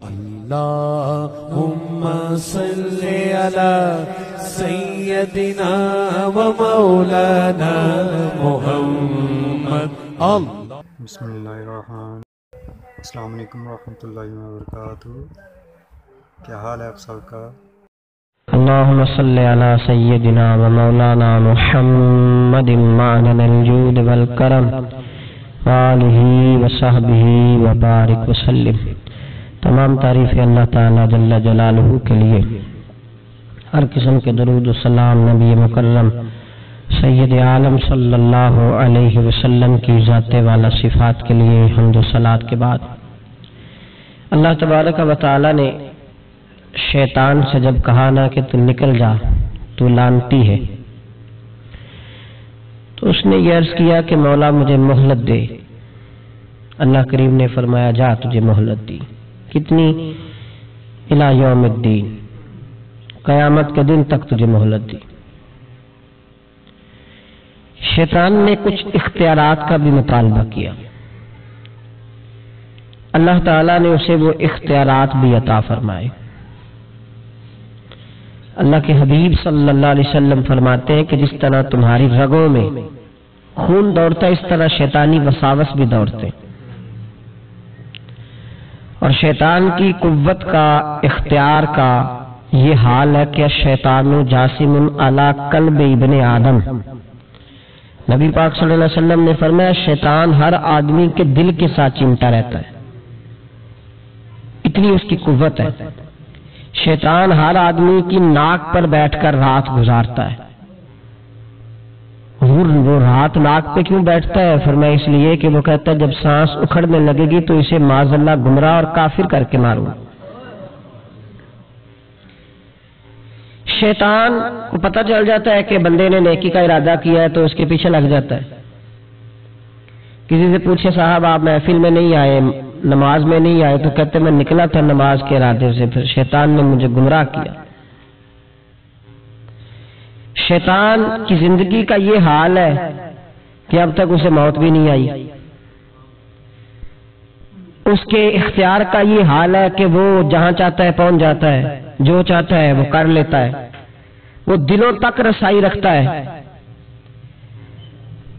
اللهم صل على سيدنا ومولانا محمد بسم اللہ الرحمن. السلام علیکم ورحمۃ اللہ وبرکاتہ. کیا حال ہے آپ سب کا؟ اللهم صل على سيدنا ومولانا محمد معدن الجود والكرم وآلہ وصحبہ وبارک وسلم. تمام تعریف اللہ تعالی جل جلالہ کے لیے، ہر قسم کے درود و سلام نبی مکرم سید عالم صلی اللہ علیہ وسلم کی ذات والا صفات کے لیے حمد و صلات کے بعد، اللہ تبارک و تعالی نے شیطان سے جب کہا نا کہ تو نکل جا، تو لانتی ہے، تو اس نے یہ عرض کیا کہ مولا مجھے مہلت دے. اللہ کریم نے فرمایا جا تجھے مہلت دی. کتنی؟ الی یوم الدین، قیامت کے دن تک تجھے مہلت دی. شیطان نے کچھ اختیارات کا بھی مطالبہ کیا، اللہ تعالیٰ نے اسے وہ اختیارات بھی عطا فرمائے. اللہ کے حبیب صلی اللہ علیہ وسلم فرماتے ہیں کہ جس طرح تمہاری رگوں میں خون دوڑتا ہے، اس طرح شیطانی وساوس بھی دوڑتے ہیں. اور شیطان کی قوت کا، اختیار کا یہ حال ہے کہ شیطان جاسم علی قلب ابن آدم. نبی پاک صلی اللہ علیہ وسلم نے فرمایا شیطان ہر آدمی کے دل کے ساتھ چمٹا رہتا ہے، اتنی اس کی قوت ہے. شیطان ہر آدمی کی ناک پر بیٹھ کر رات گزارتا ہے. وہ رات ناک پہ کیوں بیٹھتا ہے؟ فرمایا اس لیے کہ وہ کہتا ہے جب سانس اکھڑنے لگے گی تو اسے معاذ اللہ گمراہ اور کافر کر کے ماروں. شیطان کو پتہ چل جاتا ہے کہ بندے نے نیکی کا ارادہ کیا ہے تو اس کے پیچھے لگ جاتا ہے. کسی سے پوچھے صاحب آپ محفل میں نہیں آئے، نماز میں نہیں آئے، تو کہتے میں نکلا تھا نماز کے ارادے سے، پھر شیطان نے مجھے گمراہ کیا. شیطان کی زندگی کا یہ حال ہے کہ اب تک اسے موت بھی نہیں آئی. اس کے اختیار کا یہ حال ہے کہ وہ جہاں چاہتا ہے پہنچ جاتا ہے، جو چاہتا ہے وہ کر لیتا ہے، وہ دلوں تک رسائی رکھتا ہے.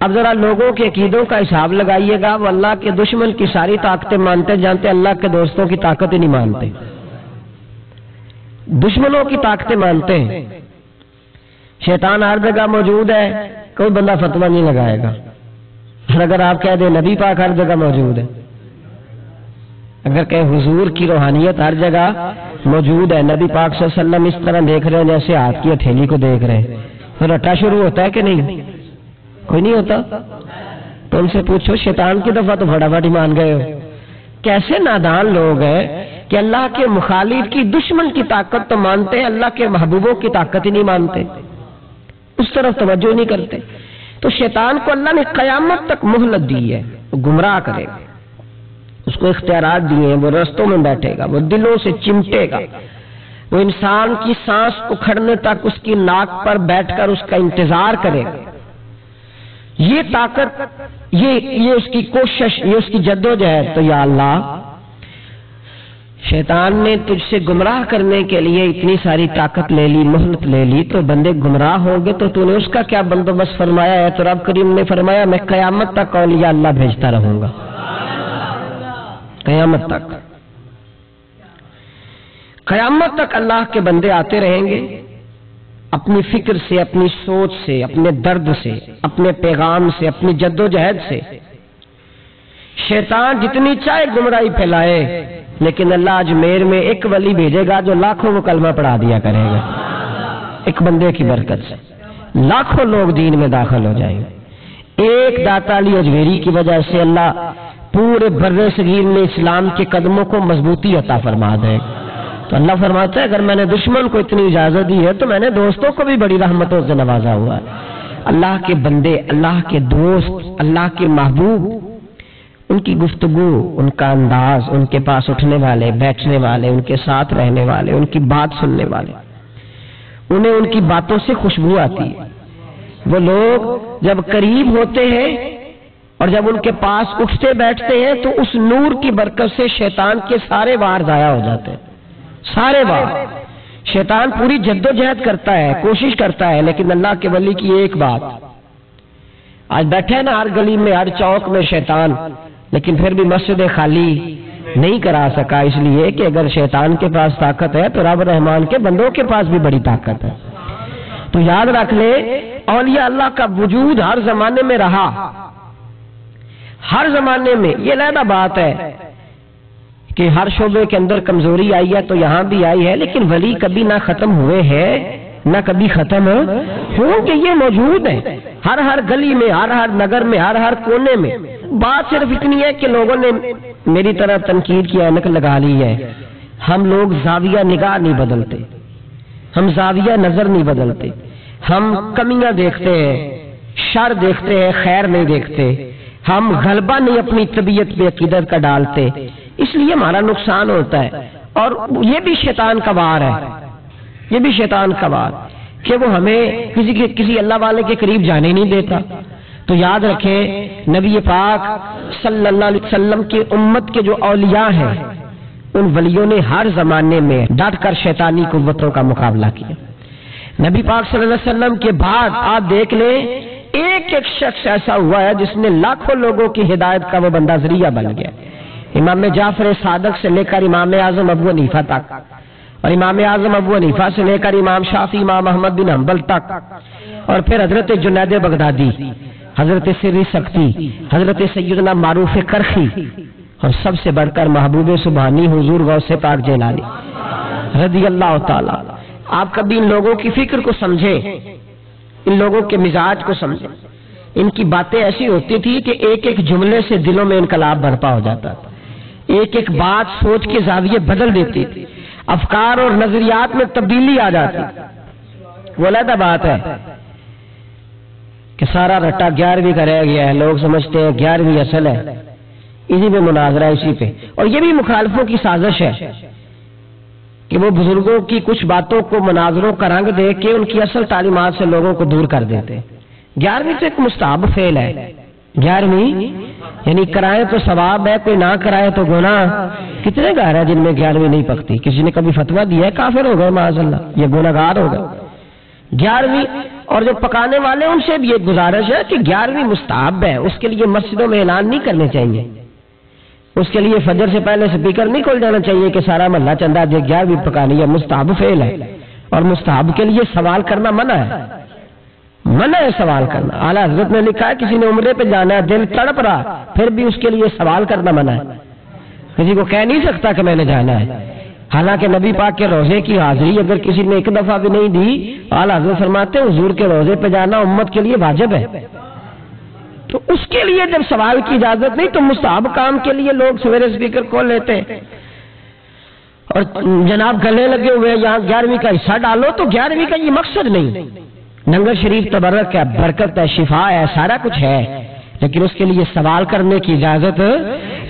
اب ذرا لوگوں کے عقیدوں کا حساب لگائیے گا، وہ اللہ کے دشمن کی ساری طاقتیں مانتے جانتے، اللہ کے دوستوں کی طاقت ہی نہیں مانتے، دشمنوں کی طاقتیں مانتے ہیں. شیطان ہر جگہ موجود ہے، کوئی بندہ فتویٰ نہیں لگائے گا. اور اگر آپ کہہ دیں نبی پاک ہر جگہ موجود ہے، اگر کہ حضور کی روحانیت ہر جگہ موجود ہے، نبی پاک صلی اللہ علیہ وسلم اس طرح دیکھ رہے ہیں جیسے ہاتھ کی ہتھیلی کو دیکھ رہے ہیں، تو رٹا شروع ہوتا ہے کہ نہیں؟ کوئی نہیں ہوتا. تو ان سے پوچھو شیطان کی دفعہ تو فٹافٹ ہی مان گئے ہو. کیسے نادان لوگ ہیں کہ اللہ کے مخالف کی، دشمن کی طاقت تو مانتے ہیں، اللہ کے محبوبوں کی طاقت ہی نہیں مانتے، اس طرف توجہ نہیں کرتے. تو شیطان کو اللہ نے قیامت تک مہلت دی ہے، وہ گمراہ کرے گا. اس کو اختیارات دیے ہیں، وہ رستوں میں بیٹھے گا، وہ دلوں سے چمٹے گا، وہ انسان کی سانس اکھڑنے تک اس کی ناک پر بیٹھ کر اس کا انتظار کرے گا. یہ طاقت، یہ اس کی کوشش، یہ اس کی جدوجہد. تو یا اللہ، شیطان نے تجھ سے گمراہ کرنے کے لیے اتنی ساری طاقت لے لی، مہلت لے لی، تو بندے گمراہ ہوں گے تو نے اس کا کیا بندوبست فرمایا ہے؟ تو رب کریم نے فرمایا میں قیامت تک اولیاء اللہ بھیجتا رہوں گا، قیامت تک. قیامت تک اللہ کے بندے آتے رہیں گے، اپنی فکر سے، اپنی سوچ سے، اپنے درد سے، اپنے پیغام سے، اپنی جدوجہد سے. شیطان جتنی چاہے گمراہی پھیلائے، لیکن اللہ اجمیر میں ایک ولی بھیجے گا جو لاکھوں کو کلمہ پڑھا دیا کرے گا. ایک بندے کی برکت سے لاکھوں لوگ دین میں داخل ہو جائیں گے. ایک داتا علی اجمیری کی وجہ سے اللہ پورے بر صغیر میں اسلام کے قدموں کو مضبوطی عطا فرما دے گا. تو اللہ فرماتا ہے اگر میں نے دشمن کو اتنی اجازت دی ہے تو میں نے دوستوں کو بھی بڑی رحمتوں سے نوازا ہوا ہے. اللہ کے بندے، اللہ کے دوست، اللہ کے محبوب، ان کی گفتگو، ان کا انداز، ان کے پاس اٹھنے والے، بیٹھنے والے، ان کے ساتھ رہنے والے، ان کی بات سننے والے، انہیں ان کی باتوں سے خوشبو آتی ہے. وہ لوگ جب قریب ہوتے ہیں اور جب ان کے پاس اٹھتے بیٹھتے ہیں تو اس نور کی برکت سے شیطان کے سارے وار ضائع ہو جاتے ہیں، سارے وار۔ شیطان پوری جدوجہد کرتا ہے، کوشش کرتا ہے، لیکن اللہ کے ولی کی ایک بات، آج بیٹھے ہیں نا ہر گلی میں، ہر چوک میں شیطان، لیکن پھر بھی مسجد خالی نہیں کرا سکا، اس لیے کہ اگر شیطان کے پاس طاقت ہے تو رب رحمان کے بندوں کے پاس بھی بڑی طاقت ہے۔ تو یاد رکھ لے، اولیاء اللہ کا وجود ہر زمانے میں رہا، ہر زمانے میں۔ یہ علیحدہ بات ہے کہ ہر شعبے کے اندر کمزوری آئی ہے تو یہاں بھی آئی ہے، لیکن ولی کبھی نہ ختم ہوئے ہیں نہ کبھی ختم ہوں گے، یہ موجود ہے ہر گلی میں، ہر نگر میں، ہر کونے میں۔ بات صرف اتنی ہے کہ لوگوں نے میری طرح تنقید کی اینک لگا لی ہے، ہم لوگ زاویہ نگاہ نہیں بدلتے، ہم زاویہ نظر نہیں بدلتے، ہم کمیاں دیکھتے ہیں، شر دیکھتے ہیں، خیر نہیں دیکھتے، ہم غلبہ نہیں اپنی طبیعت پہ عقیدت کا ڈالتے، اس لیے ہمارا نقصان ہوتا ہے۔ اور یہ بھی شیطان کا وار ہے، یہ بھی شیطان کا وار کہ وہ ہمیں کسی اللہ والے کے قریب جانے نہیں دیتا۔ تو یاد رکھیں، نبی پاک صلی اللہ علیہ وسلم کی امت کے جو اولیاء ہیں، ان ولیوں نے ہر زمانے میں ڈٹ کر شیطانی قوتوں کا مقابلہ کیا۔ نبی پاک صلی اللہ علیہ وسلم کے بعد آپ دیکھ لیں، ایک ایک شخص ایسا ہوا ہے جس نے لاکھوں لوگوں کی ہدایت کا وہ بندہ ذریعہ بن گیا۔ امام جعفر صادق سے لے کر امام اعظم ابو حنیفہ تک، اور امام اعظم ابو حنیفہ سے لے کر امام شافعی، امام احمد بن حنبل تک، اور پھر حضرت جنید بغدادی، حضرت سری سکتی، حضرت سیدنا معروف کرخی، اور سب سے بڑھ کر محبوب سبحانی حضور غوث پاک جیلانی رضی اللہ تعالی۔ آپ کبھی ان لوگوں کی فکر کو سمجھیں، ان لوگوں کے مزاج کو سمجھیں۔ ان کی باتیں ایسی ہوتی تھی کہ ایک ایک جملے سے دلوں میں انقلاب برپا ہو جاتا تھا، ایک ایک بات سوچ کے زاویے بدل دیتی تھی، افکار اور نظریات میں تبدیلی آ جاتی۔ وہ علیحدہ بات ہے کہ سارا رٹا 11ویں کا رہ گیا ہے، لوگ سمجھتے ہیں 11ویں اصل ہے، اسی پہ مناظرہ ہے، اسی پہ۔ اور یہ بھی مخالفوں کی سازش ہے کہ وہ بزرگوں کی کچھ باتوں کو مناظروں کا رنگ دے کے ان کی اصل تعلیمات سے لوگوں کو دور کر دیتے۔ 11ویں تو ایک مستحب فعل ہے، 11ویں یعنی کرائے تو ثواب ہے، کوئی نہ کرائے تو گناہ۔ کتنے گھر ہیں جن میں 11ویں نہیں پکتی؟ کسی نے کبھی فتویٰ دیا ہے کافر ہو گئے معاذ اللہ، یہ گناہگار ہو گئے 11ویں۔ اور جو پکانے والے ان سے بھی ایک گزارش ہے کہ 11ویں مستحب ہے، اس کے لیے مسجدوں میں اعلان نہیں کرنے چاہیے، اس کے لیے فجر سے پہلے سپیکر نہیں کھول جانا چاہیے کہ سارا محلہ چندہ دے، 11ویں پکانی ہے، مستحب فعل ہے۔ اور مستحب کے لیے سوال کرنا منع ہے، منع ہے سوال کرنا۔ اعلیٰ حضرت نے لکھا ہے کسی نے عمرے پہ جانا ہے، دل تڑپ رہا، پھر بھی اس کے لیے سوال کرنا منع ہے، کسی کو کہہ نہیں سکتا کہ میں نے جانا ہے۔ حالانکہ نبی پاک کے روزے کی حاضری اگر کسی نے ایک دفعہ بھی نہیں دی، اعلیٰ حضرت فرماتے ہیں حضور کے روزے پہ جانا امت کے لیے واجب ہے۔ تو اس کے لیے جب سوال کی اجازت نہیں تو مستحب کام کے لیے لوگ سویرے اسپیکر کھول لیتے ہیں اور جناب گلے لگے ہوئے یہاں 11ویں کا حصہ ڈالو، تو 11ویں کا یہ مقصد نہیں۔ لنگر شریف تبرک ہے، برکت ہے، شفا ہے، سارا کچھ ہے، لیکن اس کے لیے سوال کرنے کی اجازت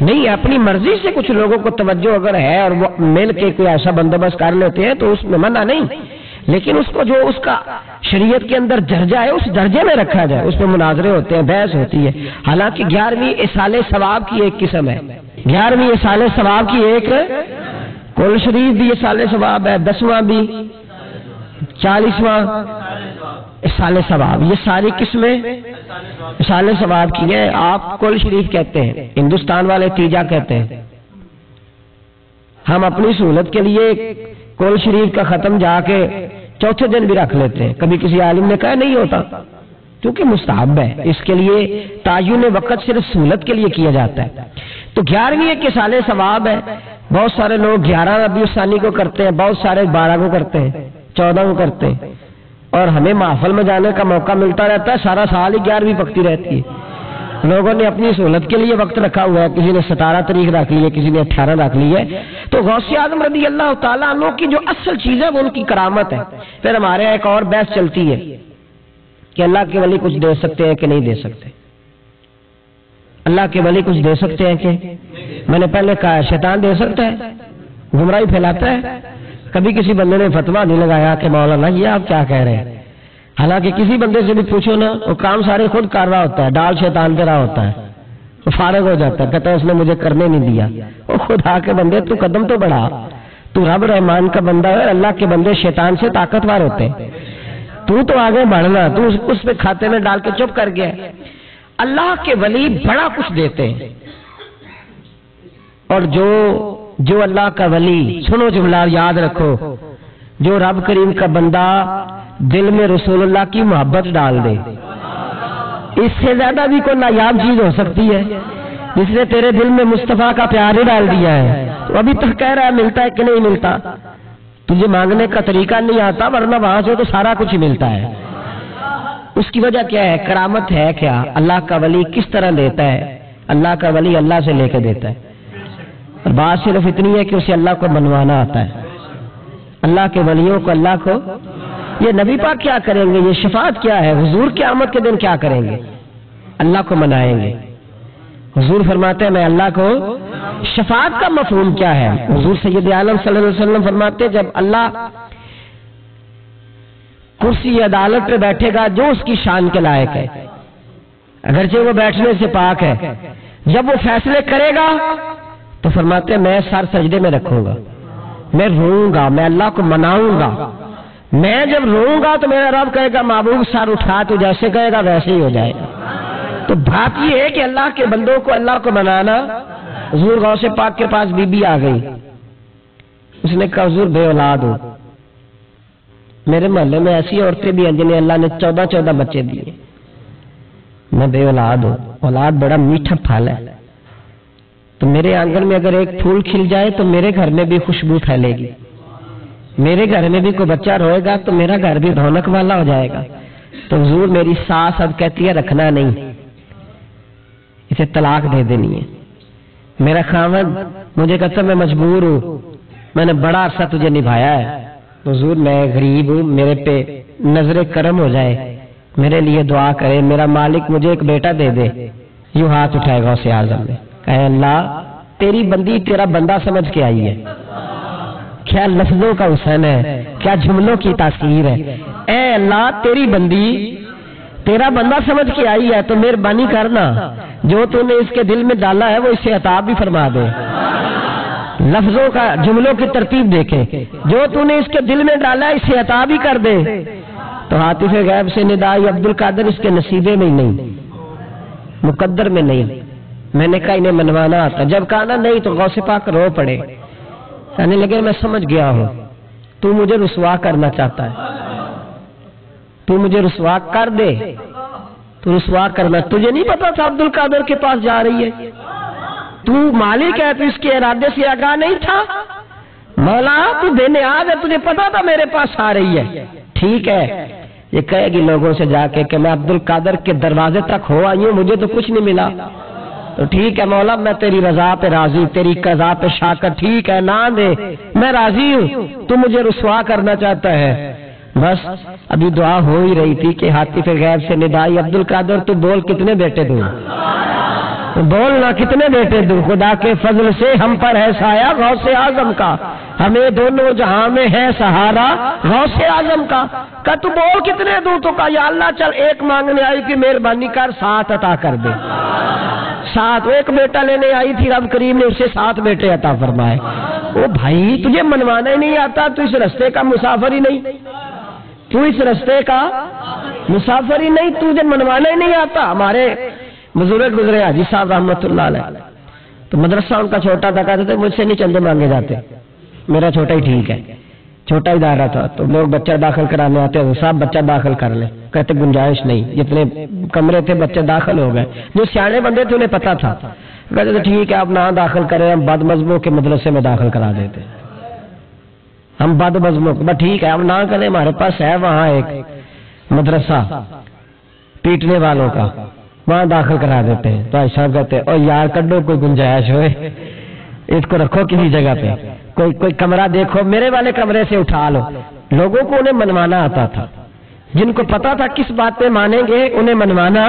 نہیں ہے۔ اپنی مرضی سے کچھ لوگوں کو توجہ اگر ہے اور وہ مل کے کوئی ایسا بندوبست کر لیتے ہیں تو اس میں منع نہیں، لیکن اس کو جو اس کا شریعت کے اندر درجہ ہے اس درجے میں رکھا جائے، اس میں مناظرے ہوتے ہیں، بحث ہوتی ہے۔ حالانکہ 11ویں اصال ثواب کی ایک قسم ہے، 11ویں اصال ثواب کی ایک، کل شریف بھی اصال ثواب ہے، 10واں بھی، 40واں اصال ثواب، یہ ساری قسمیں اصال ثواب کی ہیں۔ آپ کل شریف کہتے ہیں، ہندوستان والے تیجا کہتے ہیں۔ ہم اپنی سہولت کے لیے کل شریف کا ختم جا کے چوتھے دن بھی رکھ لیتے ہیں، کبھی کسی عالم نے کہا نہیں ہوتا، کیونکہ مستحب ہے، اس کے لیے تعین وقت صرف سہولت کے لیے کیا جاتا ہے۔ تو 11ویں ایک اصال ثواب ہے۔ بہت سارے لوگ 11 ربیع الثانی کو کرتے ہیں، بہت سارے 12 کو کرتے ہیں، 14 کو کرتے ہیں، اور ہمیں محفل میں جانے کا موقع ملتا رہتا ہے، سارا سال ہی 11ویں پکتی رہتی ہے۔ لوگوں نے اپنی سہولت کے لیے وقت رکھا ہوا ہے، کسی نے 17 تاریخ رکھ لی ہے، کسی نے 18 رکھ لی ہے۔ تو غوث اعظم رضی اللہ تعالیٰ عنہ کی جو اصل چیز ہے وہ ان کی کرامت ہے۔ پھر ہمارے ایک اور بحث چلتی ہے کہ اللہ کے ولی کچھ دے سکتے ہیں کہ نہیں دے سکتے، اللہ کے ولی کچھ دے سکتے ہیں کہ، میں نے پہلے کہا شیطان دے سکتا ہے، گمراہی پھیلاتا ہے۔ کبھی کسی بندے نے فتویٰ نہیں لگایا کہ مولانا یہ آپ کیا کہہ رہے ہیں، حالانکہ کسی بندے سے بھی پوچھو نا، وہ کام سارے خود کر رہا ہوتا ہے، ڈال شیطان پہ رہا ہوتا ہے، وہ فارغ ہو جاتا ہے، کہتا ہے اس نے مجھے کرنے نہیں دیا۔ او خدا کے بندے تو قدم تو بڑھا، تو رب رحمان کا بندہ ہے، اللہ کے بندے شیطان سے طاقتور ہوتے ہیں، تو آگے بڑھنا، تو اس پہ کھاتے میں ڈال کے چپ کر گیا۔ اللہ کے ولی بڑا کچھ دیتے ہیں، اور جو اللہ کا ولی، سنو جملہ یاد رکھو، جو رب کریم کا بندہ دل میں رسول اللہ کی محبت ڈال دے، اس سے زیادہ بھی کوئی نایاب چیز ہو سکتی ہے؟ جس نے تیرے دل میں مصطفیٰ کا پیار ہی ڈال دیا ہے، تو ابھی تک کہہ رہا ہے ملتا ہے کہ نہیں ملتا، تجھے مانگنے کا طریقہ نہیں آتا، ورنہ وہاں سے تو سارا کچھ ہی ملتا ہے۔ اس کی وجہ کیا ہے؟ کرامت ہے کیا؟ اللہ کا ولی کس طرح دیتا ہے؟ اللہ کا ولی اللہ سے لے کے دیتا ہے، اور بات صرف اتنی ہے کہ اسے اللہ کو منوانا آتا ہے۔ اللہ کے ولیوں کو اللہ کو، یہ نبی پاک کیا کریں گے؟ یہ شفاعت کیا ہے؟ حضور قیامت کے دن کیا کریں گے؟ اللہ کو منائیں گے۔ حضور فرماتے ہیں میں اللہ کو، شفاعت کا مفہوم کیا ہے؟ حضور سید عالم صلی اللہ علیہ وسلم فرماتے ہیں جب اللہ کرسی عدالت پہ بیٹھے گا جو اس کی شان کے لائق ہے، اگرچہ وہ بیٹھنے سے پاک ہے، جب وہ فیصلے کرے گا تو فرماتے ہیں میں سر سجدے میں رکھوں گا، میں روؤں گا، میں اللہ کو مناؤں گا۔ میں جب روؤں گا تو میرا رب کہے گا محبوب سر اٹھا، تو جیسے کہے گا ویسے ہی ہو جائے گا۔ تو بات یہ ہے کہ اللہ کے بندوں کو اللہ کو منانا۔ حضور غوث پاک کے پاس بی بی آ گئی، اس نے کہا حضور بے اولاد ہو، میرے محلے میں ایسی عورتیں بھی ہیں جنہیں اللہ نے 14 بچے دیے، میں بے اولاد ہوں، اولاد بڑا میٹھا پھل ہے، تو میرے آنگن میں اگر ایک پھول کھل جائے تو میرے گھر میں بھی خوشبو پھیلے گی، میرے گھر میں بھی کوئی بچہ روئے گا تو میرا گھر بھی رونق والا ہو جائے گا۔ تو حضور میری ساس اب کہتی ہے رکھنا نہیں، اسے طلاق دے دینی ہے۔ میرا خاوند مجھے کہتا میں مجبور ہوں، میں نے بڑا عرصہ تجھے نبھایا ہے، حضور میں غریب ہوں، میرے پہ نظر کرم ہو جائے، میرے لیے دعا کرے، میرا مالک مجھے ایک بیٹا دے دے۔ یوں ہاتھ اٹھائے گا اسے اعظم نے، کہے اللہ تیری بندی تیرا بندہ سمجھ کے آئی ہے، کیا لفظوں کا حسن ہے، کیا جملوں کی تاثیر ہے۔ اے اللہ تیری بندی تیرا بندہ سمجھ کے آئی ہے، تو مہربانی کرنا جو تو نے اس کے دل میں ڈالا ہے وہ اسے عطا بھی فرما دے۔ لفظوں کا، جملوں کی ترتیب دیکھیں، جو تو نے اس کے دل میں ڈالا ہے اسے عطا بھی کر دے۔ تو عاطف غیب سے ندائی عبد القادر اس کے نصیبے میں نہیں، مقدر میں نہیں۔ میں نے کہا انہیں منوانا آتا، جب کہا نا نہیں تو غوث پاک رو پڑے، کہنے لگے میں سمجھ گیا ہوں تو مجھے رسوا کرنا چاہتا ہے، تو مجھے رسوا کر دے، تو رسوا کرنا، تجھے نہیں پتا تھا عبد القادر کے پاس جا رہی ہے، تو مالک ہے، تو اس کے ارادے سے آگاہ نہیں تھا؟ مولا تو بے نیاز ہے، تجھے پتا تھا میرے پاس آ رہی ہے، ٹھیک ہے، یہ کہے گی لوگوں سے جا کے کہ میں عبد القادر کے دروازے تک ہو آئی ہوں، مجھے تو کچھ نہیں ملا، تو ٹھیک ہے مولا میں تیری رضا پہ راضی، تیری قضا پہ شاکر، ٹھیک ہے نہ دے میں راضی ہوں، تو مجھے رسوا کرنا چاہتا ہے۔ بس ابھی دعا ہو ہی رہی تھی کہ عاطف غیب سے ندائی عبد القادر تو بول کتنے بیٹے دوں، بولنا کتنے بیٹے دوں، خدا کے فضل سے ہم پر ہے سایہ غوث اعظم کا، ہمیں دونوں جہاں میں ہے سہارا غوث اعظم کا۔ کہ تو بول کتنے دوں، تو کہا یا اللہ چل ایک مانگنے آئی تھی مہربانی کر 7 عطا کر دے۔ 7 ایک بیٹا لینے آئی تھی، رب کریم نے اسے 7 بیٹے عطا فرمائے۔ او بھائی تجھے منوانا ہی نہیں آتا، تو اس رستے کا مسافر ہی نہیں، تو اس رستے کا مسافر ہی نہیں، تجھے منوانا ہی نہیں آتا۔ ہمارے بزرگ گزرے حاجی صاحب رحمۃ اللہ علیہ، تو مدرسہ ان کا چھوٹا تھا، کہتے تھے مجھ سے نہیں چندے مانگے جاتے، میرا چھوٹا ہی ٹھیک ہے، چھوٹا ہی دائرہ تھا، تو لوگ بچہ داخل کرانے آتے ہیں، صاحب بچہ داخل کر لیں، کہتے گنجائش نہیں، جتنے کمرے تھے بچے داخل ہو گئے، جو سیانے بندے تھے انہیں پتا تھا، کہتے تھے ٹھیک ہے آپ نہ داخل کریں، ہم بد مذہبوں کے مدرسے میں داخل کرا دیتے، ہم بد مذہبوں کو، ٹھیک ہے ہم نہ کریں، ہمارے پاس ہے وہاں ایک مدرسہ پیٹنے والوں کا، وہاں داخل کرا دیتے ہیں۔ تو صاحب کہتے ہیں او یار کڈو کوئی گنجائش ہوئے، اس کو رکھو کسی جگہ پہ، کوئی کمرہ دیکھو، میرے والے کمرے سے اٹھا لو۔ لوگوں کو انہیں منوانا آتا تھا، جن کو پتا تھا کس بات پہ مانیں گے انہیں منوانا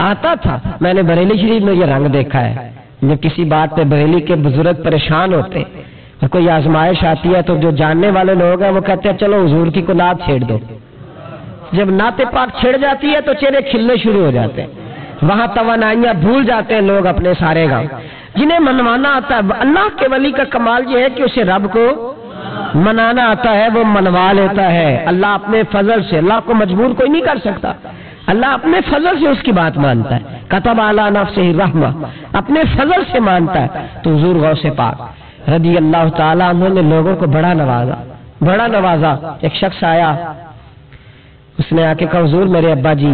آتا تھا۔ میں نے بریلی شریف میں یہ رنگ دیکھا ہے، جب کسی بات پہ بریلی کے بزرگ پریشان ہوتے اور کوئی آزمائش آتی ہے تو جو جاننے والے لوگ ہیں وہ کہتے ہیں چلو حضور کی کو نعت چھیڑ دو، جب نعت پاک چھڑ جاتی ہے تو چہرے کھلنے شروع ہو جاتے ہیں، وہاں توانائیاں بھول جاتے ہیں لوگ اپنے سارے گام. جنہیں منوانا آتا ہے، اللہ کے ولی کا کمال یہ ہے کہ اسے رب کو منانا آتا ہے، وہ منوا لیتا ہے. اللہ اپنے فضل سے، اللہ کو مجبور کوئی نہیں کر سکتا، اللہ اپنے فضل سے اس کی بات مانتا ہے. کتب علی نفسہ الرحمہ، اپنے فضل سے مانتا ہے. تو حضور غوث پاک رضی اللہ تعالیٰ عنہ نے لوگوں کو بڑا نوازا. ایک شخص آیا، اس نے آ کے کہا حضور میرے ابا جی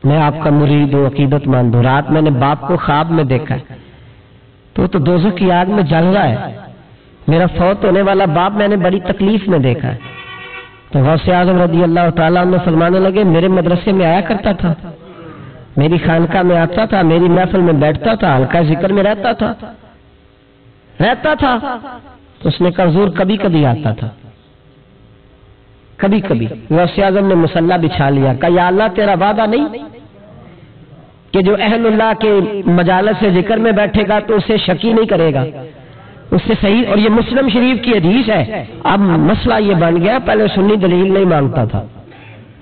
میں آپ کا مرید ہوں، عقیدت مند ہوں، رات میں نے باپ کو خواب میں دیکھا ہے تو دوزخ کی آگ میں جل رہا ہے، میرا فوت ہونے والا باپ میں نے بڑی تکلیف میں دیکھا ہے. تو غوث اعظم رضی اللہ تعالیٰ عنہ فرمانے لگے میرے مدرسے میں آیا کرتا تھا، میری خانقاہ میں آتا تھا، میری محفل میں بیٹھتا تھا، حلقہ ذکر میں رہتا تھا. تو اس نے کہا حضور کبھی کبھی آتا تھا، کبھی کبھی. غوث اعظم نے مصلی بچھا لیا، کہا یا اللہ تیرا وعدہ نہیں کہ جو اہل اللہ کے مجالس سے ذکر میں بیٹھے گا تو اسے شکی نہیں کرے گا، اس سے صحیح. اور یہ مسلم شریف کی حدیث ہے. اب مسئلہ یہ بن گیا، پہلے سنی دلیل نہیں مانگتا تھا،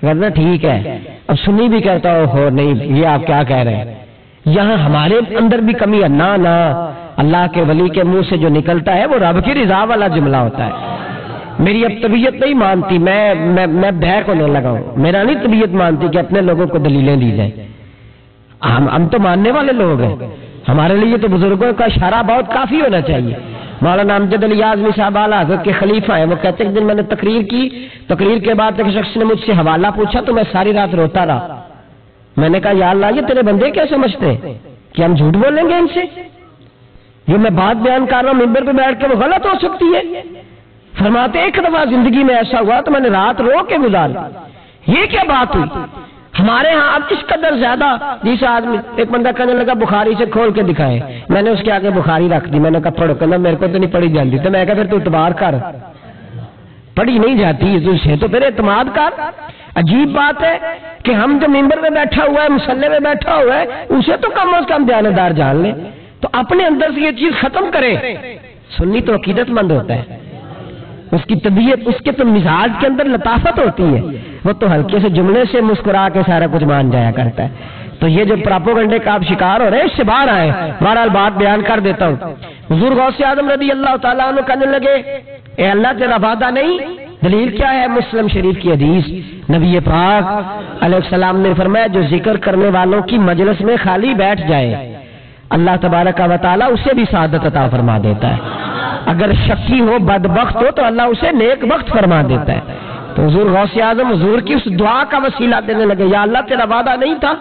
ورنہ ٹھیک ہے، اب سنی بھی کہتا ہو نہیں یہ آپ کیا کہہ رہے ہیں. یہاں ہمارے اندر بھی کمی ہے. نہ اللہ کے ولی کے منہ سے جو نکلتا ہے وہ رب کی رضا والا جملہ ہوتا ہے. میری اب طبیعت نہیں مانتی، میں بہک ہونے لگا ہوں، میرا نہیں طبیعت مانتی کہ اپنے لوگوں کو دلیلیں دی جائیں. ہم تو ماننے والے لوگ ہیں، ہمارے لیے تو بزرگوں کا اشارہ بہت کافی ہونا چاہیے. مولانا امجد علی اعظمی صاحب اعلیٰ حضرت کے خلیفہ ہیں، وہ کہتے ہیں کہ دن میں نے تقریر کے بعد ایک شخص نے مجھ سے حوالہ پوچھا تو میں ساری رات روتا رہا. میں نے کہا یا اللہ یہ تیرے بندے کیا سمجھتے ہیں کہ ہم جھوٹ بولیں گے ان سے؟ یہ میں بات بیان کر رہا ہوں ممبر پہ بیٹھ کے، وہ غلط ہو سکتی ہے. فرماتے ایک دفعہ زندگی میں ایسا ہوا تو میں نے رات رو کے گزاری. یہ کیا بات ہوئی؟ ہمارے ہاں اب اس قدر زیادہ جس آدمی ایک بندہ کہنے لگا بخاری سے کھول کے دکھائے، میں نے اس کے آگے بخاری رکھ دی، میں نے کہا پڑھو، کہنا میرے کو تو نہیں پڑھی جاتی. تو میں کہا پھر تو اعتبار کر، پڑھی نہیں جاتی تجھے تو پھر اعتماد کر. عجیب بات ہے کہ ہم جو ممبر میں بیٹھا ہوا ہے، مصلی میں بیٹھا ہوا ہے، اسے تو کم از کم دیانتدار جان لے. تو اپنے اندر سے یہ چیز ختم کرے. سنی تو عقیدت مند ہوتا ہے، اس کی طبیعت، اس کے تو مزاج کے اندر لطافت ہوتی ہے، وہ تو ہلکے سے جملے سے مسکرا کے سارا کچھ مان جایا کرتا ہے. تو یہ جو پراپوگنڈے کا آپ شکار ہو رہے ہیں اس سے باہر آئے. بہرحال بات بیان کر دیتا ہوں. حضور غوث اعظم رضی اللہ تعالیٰ عنہ کہنے لگے اے اللہ تیرا وعدہ نہیں؟ دلیل کیا ہے؟ مسلم شریف کی حدیث، نبی پاک علیہ السلام نے فرمایا جو ذکر کرنے والوں کی مجلس میں خالی بیٹھ جائے اللہ تبارک و تعالیٰ اسے بھی سعادت عطا فرما دیتا ہے. اگر شکی ہو، بدبخت ہو تو اللہ اسے نیک بخت فرما دیتا ہے. تو حضور غوث اعظم حضور کی اس دعا کا وسیلہ دینے لگے یا اللہ تیرا وعدہ نہیں تھا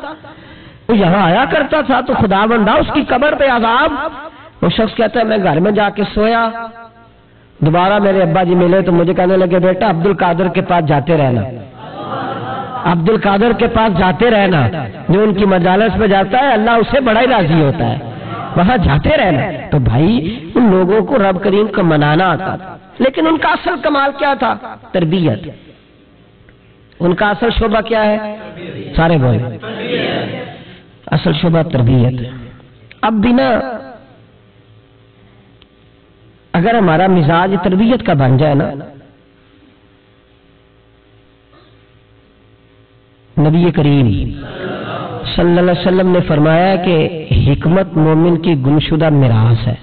تو یہاں آیا کرتا تھا تو خدا بندہ اس کی قبر پہ عذاب. وہ شخص کہتا ہے میں گھر میں جا کے سویا، دوبارہ میرے ابا جی ملے تو مجھے کہنے لگے بیٹا عبد القادر کے پاس جاتے رہنا، عبد القادر کے پاس جاتے رہنا، جو ان کی مجالس میں جاتا ہے اللہ اسے بڑا ہی راضی ہوتا ہے، وہاں جاتے رہنا. تو بھائی ان لوگوں کو رب کریم کو منانا آتا تھا، لیکن ان کا اصل کمال کیا تھا؟ تربیت. ان کا اصل شعبہ کیا ہے؟ سارے بولے اصل شعبہ تربیت. اب بھی نا اگر ہمارا مزاج تربیت کا بن جائے نا، نبی کریم صلی اللہ علیہ وسلم نے فرمایا کہ حکمت مومن کی گمشدہ میراث ہے،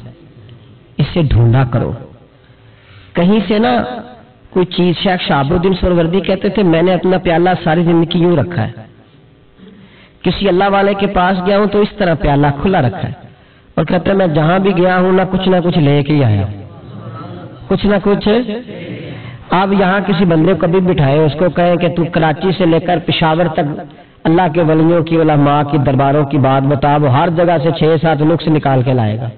اسے ڈھونڈا کرو. کہیں سے نا کوئی چیز، شیخ شہاب الدین سہروردی کہتے تھے میں نے اپنا پیالہ ساری زندگی یوں رکھا ہے، کسی اللہ والے کے پاس گیا ہوں تو اس طرح پیالہ کھلا رکھا ہے، اور کہتے ہیں میں جہاں بھی گیا ہوں نہ کچھ لے کے ہی آیا ہوں، کچھ نہ کچھ. آپ یہاں کسی بندے کو کبھی بٹھائے، اس کو کہیں کہ تو کراچی سے لے کر پشاور تک اللہ کے ولیوں کی، علماء کی درباروں کی بات بتا، وہ ہر جگہ سے 6-7 نقص نکال کے لائے گا.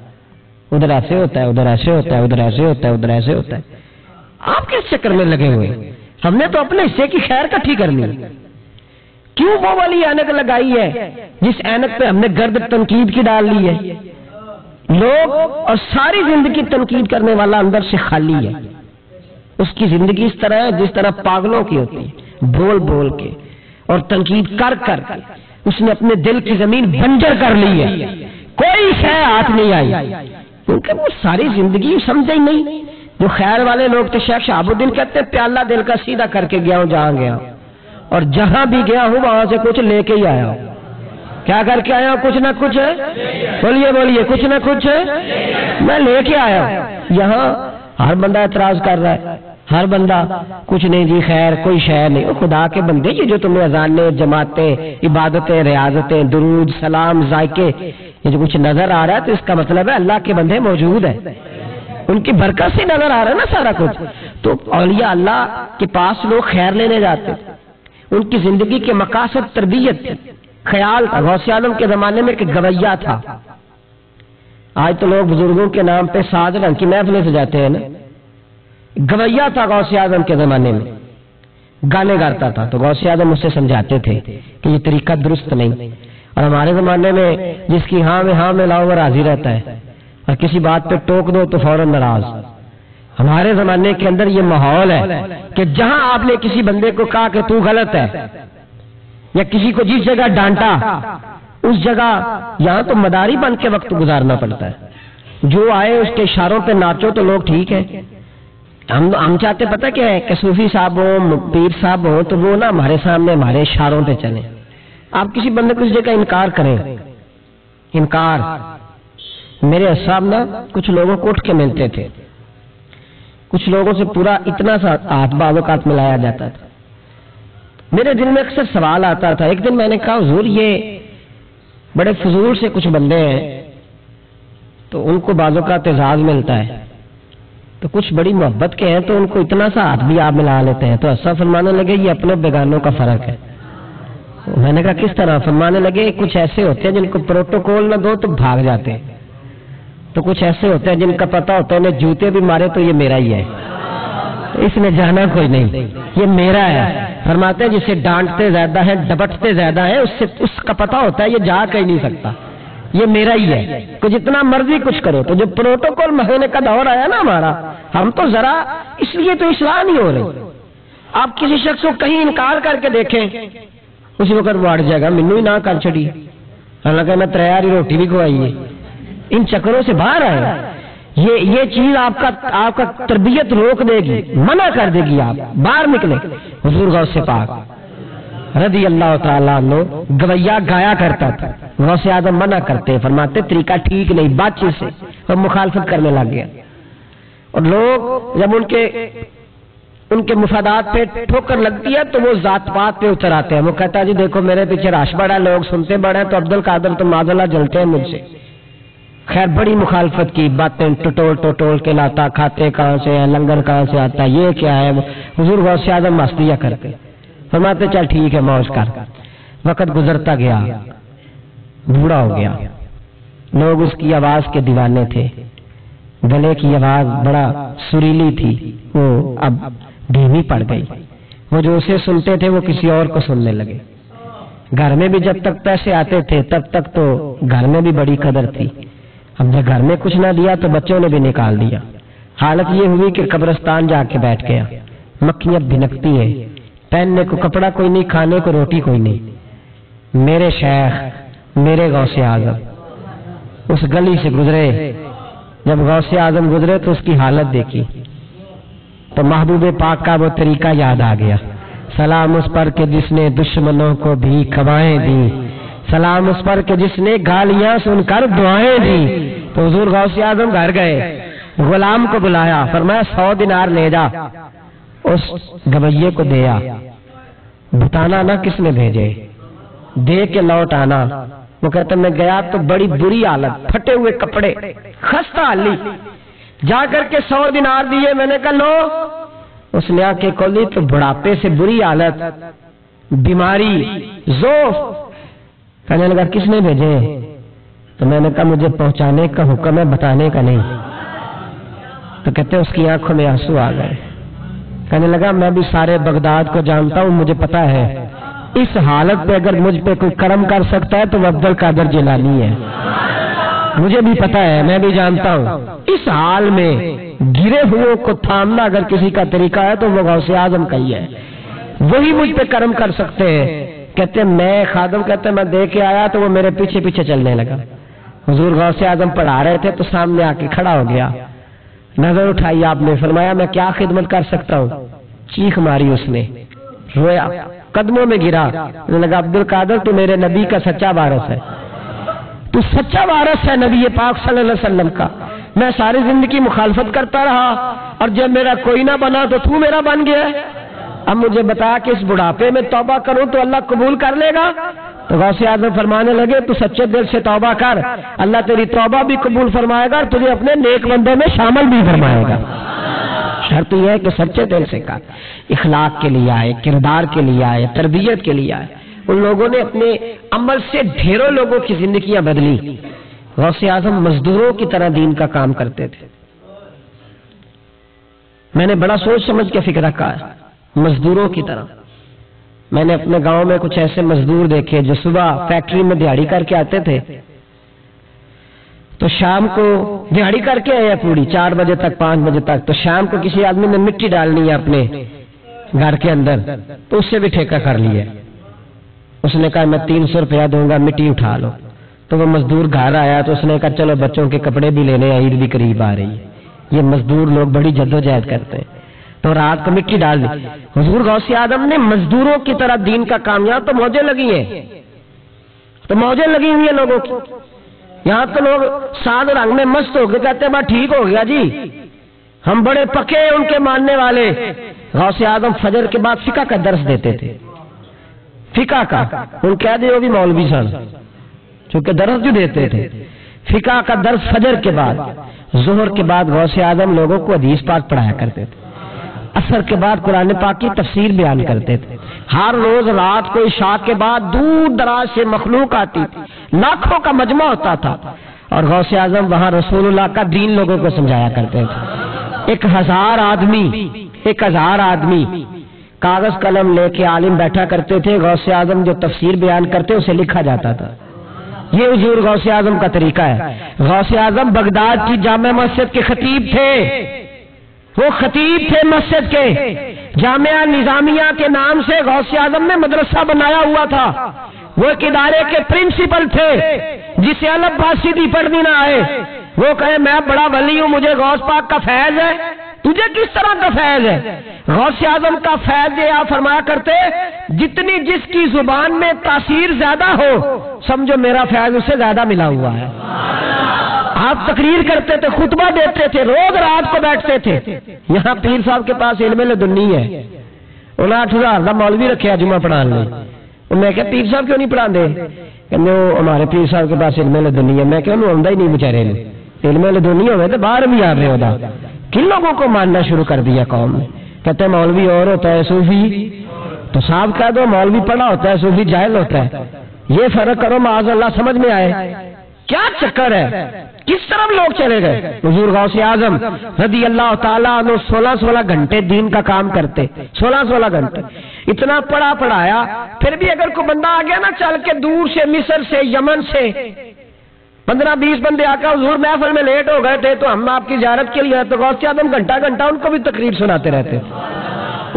ادھر ایسے ہوتا ہے، ادھر ایسے ہوتا ہے، ادھر ایسے ہوتا ہے، ادھر ایسے ہوتا ہے. آپ کس چکر میں لگے ہوئے؟ ہم نے تو اپنے حصے کی خیر کٹھی کرنی ہے. کیوں وہ والی اینک لگائی ہے جس اینک پہ ہم نے گرد تنقید کی ڈال لی ہے؟ لوگ اور ساری زندگی تنقید کرنے والا اندر سے خالی ہے. اس کی زندگی اس طرح ہے جس طرح پاگلوں کی ہوتی ہے، بول بول کے اور تنقید کر کر اس نے اپنے دل کی زمین بنجر کر لی ہے، کوئی شے ہاتھ نہیں آئی، کیونکہ وہ ساری زندگی سمجھے ہی نہیں. جو خیر والے لوگ تھے، شیخ شہاب الدین کہتے ہیں پیالہ دل کا سیدھا کر کے گیا ہوں جہاں گیا ہوں، اور جہاں بھی گیا ہوں وہاں سے کچھ لے کے ہی آیا ہوں. کیا کر کے آیا ہوں؟ کچھ نہ کچھ بولیے بولیے، کچھ نہ کچھ میں لے کے آیا ہوں۔ یہاں ہر بندہ اعتراض کر رہا ہے، ہر بندہ کچھ نہیں جی، خیر کوئی شے نہیں۔ خدا کے بندے، یہ جو تمہیں اذانیں، جماعتیں، عبادتیں، ریاضتیں، درود، سلام، ذائقے، یہ جو کچھ نظر آ رہا ہے تو اس کا مطلب ہے اللہ کے بندے موجود ہیں، ان کی برکت سے نظر آ رہا ہے نا سارا کچھ۔ تو اولیاء اللہ کے پاس لوگ خیر لینے جاتے، ان کی زندگی کے مقاصد تربیت تھی، خیال تھا۔ غوث اعظم کے زمانے میں ایک گویا تھا۔ آج تو لوگ بزرگوں کے نام پہ ساز رنگ کی محفلیں سجاتے ہیں نا، گویا تھا غوث اعظم کے زمانے میں، گانے گاتا تھا۔ تو غوث اعظم اس سے سمجھاتے تھے کہ یہ طریقہ درست نہیں۔ اور ہمارے زمانے میں جس کی ہاں میں لاؤ وہ راضی رہتا ہے، اور کسی بات پہ ٹوک دو تو فوراً ناراض۔ ہمارے زمانے کے اندر یہ ماحول ہے کہ جہاں آپ نے کسی بندے کو کہا کہ تو غلط ہے، یا کسی کو جس جگہ ڈانٹا اس جگہ یہاں تو مداری بن کے وقت گزارنا پڑتا ہے۔ جو آئے اس کے اشاروں پہ ناچو تو لوگ ٹھیک ہے۔ ہم چاہتے پتہ کیا ہے کہ صوفی صاحب ہوں، پیر صاحب ہوں تو وہ نا ہمارے سامنے ہمارے اشاروں پہ چلیں۔ آپ کسی بندے کو اس جگہ انکار کریں، انکار۔ میرے صاحب نا کچھ لوگوں کو اٹھ کے ملتے تھے، کچھ لوگوں سے پورا اتنا سا ہاتھ بعض ملایا جاتا تھا۔ میرے دل میں اکثر سوال آتا تھا۔ ایک دن میں نے کہا حضور یہ بڑے فضول سے کچھ بندے ہیں تو ان کو بعض اوقات اعزاز ملتا ہے، تو کچھ بڑی محبت کے ہیں تو ان کو اتنا سا ہاتھ بھی آپ ملا لیتے ہیں۔ تو ایسا فرمانے لگے یہ اپنے بیگانوں کا فرق ہے۔ میں نے کہا کس طرح؟ فرمانے لگے کچھ ایسے ہوتے ہیں جن کو پروٹوکول نہ دو تو بھاگ جاتے ہیں، تو کچھ ایسے ہوتے ہیں جن کا پتہ ہوتا ہے انہیں جوتے بھی مارے تو یہ میرا ہی ہے، اس نے جانا کوئی نہیں، یہ میرا ہے۔ فرماتے ہیں جسے ڈانٹتے زیادہ ہیں، ڈبٹتے زیادہ ہیں، اس کا پتہ ہوتا ہے یہ جا کہیں نہیں سکتا، یہ میرا ہی ہے، کہ جتنا مرضی کچھ کرو۔ تو جو پروٹوکول مہینے کا دور آیا نا ہمارا، ہم تو ذرا اس لیے تو اصلاح نہیں ہو رہی۔ آپ کسی شخص کو کہیں انکار کر کے دیکھیں، اسی وقت وہ اڑ جائے گا، مینوں ہی نہ کر چھڑی، حالانکہ میں تیاری روٹی بھی کھوائی ہے۔ ان چکروں سے باہر آئے۔ یہ چیز آپ کا تربیت روک دے گی، منع کر دے گی، آپ باہر نکلے۔ حضور غوث پاک رضی اللہ تعالیٰ عنہ گویا گایا کرتا تھا، غوث اعظم منع کرتے، فرماتے طریقہ ٹھیک نہیں، بات چیز سے وہ مخالفت کرنے لگ گیا۔ اور لوگ جب ان کے مفادات پہ ٹھوکر لگتی ہے تو وہ ذات پات پہ اتر آتے ہیں۔ وہ کہتا ہے جی دیکھو میرے پیچھے راش بڑا ہے، لوگ سنتے بڑے ہیں، تو عبد القادر تو معاذ اللہ جلتے ہیں مجھ سے۔ خیر بڑی مخالفت کی، باتیں ٹٹول کے لاتا، کھاتے کہاں سے ہیں، لنگر کہاں سے آتا ہے، یہ کیا ہے۔ حضور غوث اعظم مستیاں کرتے، فرماتے چل ٹھیک ہے موج کر۔ وقت گزرتا گیا، بوڑھا ہو گیا، لوگ اس کی آواز کے دیوانے تھے، گلے کی آواز بڑا سریلی تھی، وہ اب دھیمی پڑ گئی۔ وہ جو اسے سنتے تھے وہ کسی اور کو سننے لگے۔ گھر میں بھی جب تک پیسے آتے تھے تب تک تو گھر میں بھی بڑی قدر تھی، اب جب گھر میں کچھ نہ دیا تو بچوں نے بھی نکال دیا۔ حالت یہ ہوئی کہ قبرستان جا کے بیٹھ گیا، مکھیاں بھنکتی ہیں، پہننے کو کپڑا کوئی نہیں، کھانے کو روٹی کوئی نہیں۔ میرے شیخ میرے غوث اعظم اس گلی سے گزرے، جب غوث اعظم گزرے تو اس کی حالت دیکھی تو محبوب پاک کا وہ طریقہ یاد آ گیا۔ سلام اس پر کہ جس نے دشمنوں کو بھی کھوائیں دی، سلام اس پر کہ جس نے گالیاں سن کر دعائیں دی۔ تو حضور غوث اعظم گھر گئے، غلام کو بلایا، فرمایا 100 دینار لے جا، اس گویے کو دیا، بتانا نہ کس نے بھیجے، دے کے لوٹ آنا۔ وہ کہتا میں گیا تو بڑی بری حالت، پھٹے ہوئے کپڑے، خستہ حالی، جا کر کے 100 دینار دیے، میں نے کہا لو۔ اس نے آ کے کھولی تو بڑھاپے سے بری حالت، بیماری، ذوف۔ کہنے لگا کس نے بھیجے؟ تو میں نے کہا مجھے پہنچانے کا حکم ہے، بتانے کا نہیں۔ تو کہتے اس کی آنکھوں میں آنسو آ گئے۔ کہنے لگا میں بھی سارے بغداد کو جانتا ہوں، مجھے پتا ہے اس حالت پہ اگر مجھ پہ کوئی کرم کر سکتا ہے تو وہ عبد القادر جیلانی ہے، مجھے بھی پتا ہے، میں بھی جانتا ہوں۔ اس حال میں گرے ہوئے کو تھامنا اگر کسی کا طریقہ ہے تو وہ غوث اعظم کا ہی ہے، وہی مجھ پہ کرم کر سکتے ہیں۔ کہتے میں خادم کہتے میں دے کے آیا تو وہ میرے پیچھے پیچھے چلنے لگا۔ حضور غوث اعظم پڑھا رہے تھے تو سامنے آ کے کھڑا ہو گیا، نظر اٹھائی آپ نے، فرمایا میں کیا خدمت کر سکتا ہوں؟ چیخ ماری اس نے، رویا، قدموں میں گرا، لگا عبد القادر تو میرے نبی کا سچا وارث ہے، تو سچا وارث ہے نبی پاک صلی اللہ علیہ وسلم کا، میں ساری زندگی مخالفت کرتا رہا اور جب میرا کوئی نہ بنا تو میرا بن گیا، اب مجھے بتا کہ اس بڑھاپے میں توبہ کروں تو اللہ قبول کر لے گا؟ تو غوث اعظم فرمانے لگے تو سچے دل سے توبہ کر، اللہ تیری توبہ بھی قبول فرمائے گا اور تجھے اپنے نیک بندوں میں شامل بھی فرمائے گا۔ شرط یہ ہے کہ سچے دل سے کر، اخلاق کے لیے آئے، کردار کے لیے آئے، تربیت کے لیے آئے۔ ان لوگوں نے اپنے عمل سے ڈھیروں لوگوں کی زندگیاں بدلی۔ غوث اعظم مزدوروں کی طرح دین کا کام کرتے تھے۔ میں نے بڑا سوچ سمجھ کے فکر رکھا ہے، مزدوروں کی طرح۔ میں نے اپنے گاؤں میں کچھ ایسے مزدور دیکھے جو صبح فیکٹری میں دیہڑی کر کے آتے تھے تو شام کو دیہڑی کر کے آئے پوری 4 بجے تک 5 بجے تک، تو شام کو کسی آدمی نے مٹی ڈالنی ہے اپنے گھر کے اندر تو اس سے بھی ٹھیکہ کر لیا، اس نے کہا میں 300 روپیہ دوں گا مٹی اٹھا لو، تو وہ مزدور گھر آیا تو اس نے کہا چلو بچوں کے کپڑے بھی لینے، عید بھی قریب آ رہی ہے۔ یہ مزدور لوگ بڑی جدوجہد کرتے ہیں، تو رات کو مٹی ڈال دی۔ حضور غوث اعظم نے مزدوروں کی طرح دین کا کام، یہاں تو موجیں لگی ہیں، تو موجیں لگی ہوئی ہیں لوگوں کی، یہاں تو لوگ ساد رنگ میں مست ہو کے کہتے ہیں بات ٹھیک ہو گیا جی، ہم بڑے پکے ان کے ماننے والے۔ غوث اعظم فجر کے بعد فقہ کا درس دیتے تھے، فقہ کا، ان کہہ دے وہ بھی مولوی سن چونکہ درس جو دیتے تھے، فقہ کا درس فجر کے بعد، ظہر کے بعد غوث اعظم لوگوں کو حدیث پاک پڑھایا کرتے تھے، عصر کے بعد قرآن پاک کی تفسیر بیان کرتے تھے۔ ہر روز رات کو عشاء کے بعد دور دراز سے مخلوق آتی تھی، لاکھوں کا مجمع ہوتا تھا اور غوث اعظم وہاں رسول اللہ کا دین لوگوں کو سمجھایا کرتے تھے۔ 1000 آدمی کاغذ قلم لے کے عالم بیٹھا کرتے تھے، غوث اعظم جو تفسیر بیان کرتے اسے لکھا جاتا تھا۔ یہ حضور غوث اعظم کا طریقہ ہے۔ غوث اعظم بغداد کی جامع مسجد کے خطیب تھے، وہ خطیب تھے مسجد کے، جامعہ نظامیہ کے نام سے غوث اعظم نے مدرسہ بنایا ہوا تھا، وہ ایک ادارے کے پرنسپل تھے، جسے الف با سیدھی پڑھنی نہ آئے وہ کہے میں بڑا ولی ہوں مجھے غوث پاک کا فیض ہے، تجھے کس طرح کا فیض ہے؟ غوث اعظم کا فیض یہ آپ فرمایا کرتے جتنی جس کی زبان میں تاثیر زیادہ ہو سمجھو میرا فیض اسے زیادہ ملا ہوا ہے۔ آپ تقریر کرتے تھے، خطبہ دیتے تھے، روز رات کو بیٹھتے تھے۔ یہاں پیر صاحب کے پاس علم لدنی ہے، انہیں 8000 کا مولوی رکھے جمعہ پڑھانے لئے، انہیں کہا پیر صاحب کیوں نہیں پڑھا دے؟ کہ ہمارے پیر صاحب کے پاس علم لدنی ہے۔ میں کہ انہوں آندہ ہی نہیں بچارے نے، علم لدنی ہوئے تو باہر بھی آ رہے ہوتا۔ کن لوگوں کو ماننا شروع کر دیا قوم نے؟ کہتے ہیں مولوی اور ہوتا ہے صوفی، تو صاحب کہہ دو مولوی پڑھا ہوتا ہے صوفی جاہل ہوتا ہے، یہ فرق کرو معاذ اللہ سمجھ میں آئے۔ کیا چکر ہے؟ کس طرف لوگ چلے گئے؟ حضور غوث اعظم رضی اللہ تعالیٰ عنہ 16 گھنٹے دین کا کام کرتے، 16 گھنٹے، اتنا پڑھا پڑھایا، پھر بھی اگر کوئی بندہ آ گیا نا چل کے دور سے، مصر سے، یمن سے 15-20 بندے آ کر حضور محفل میں لیٹ ہو گئے تھے تو ہم آپ کی زیارت کے لیے، تو غوث اعظم گھنٹہ ان کو بھی تقریر سناتے رہتے،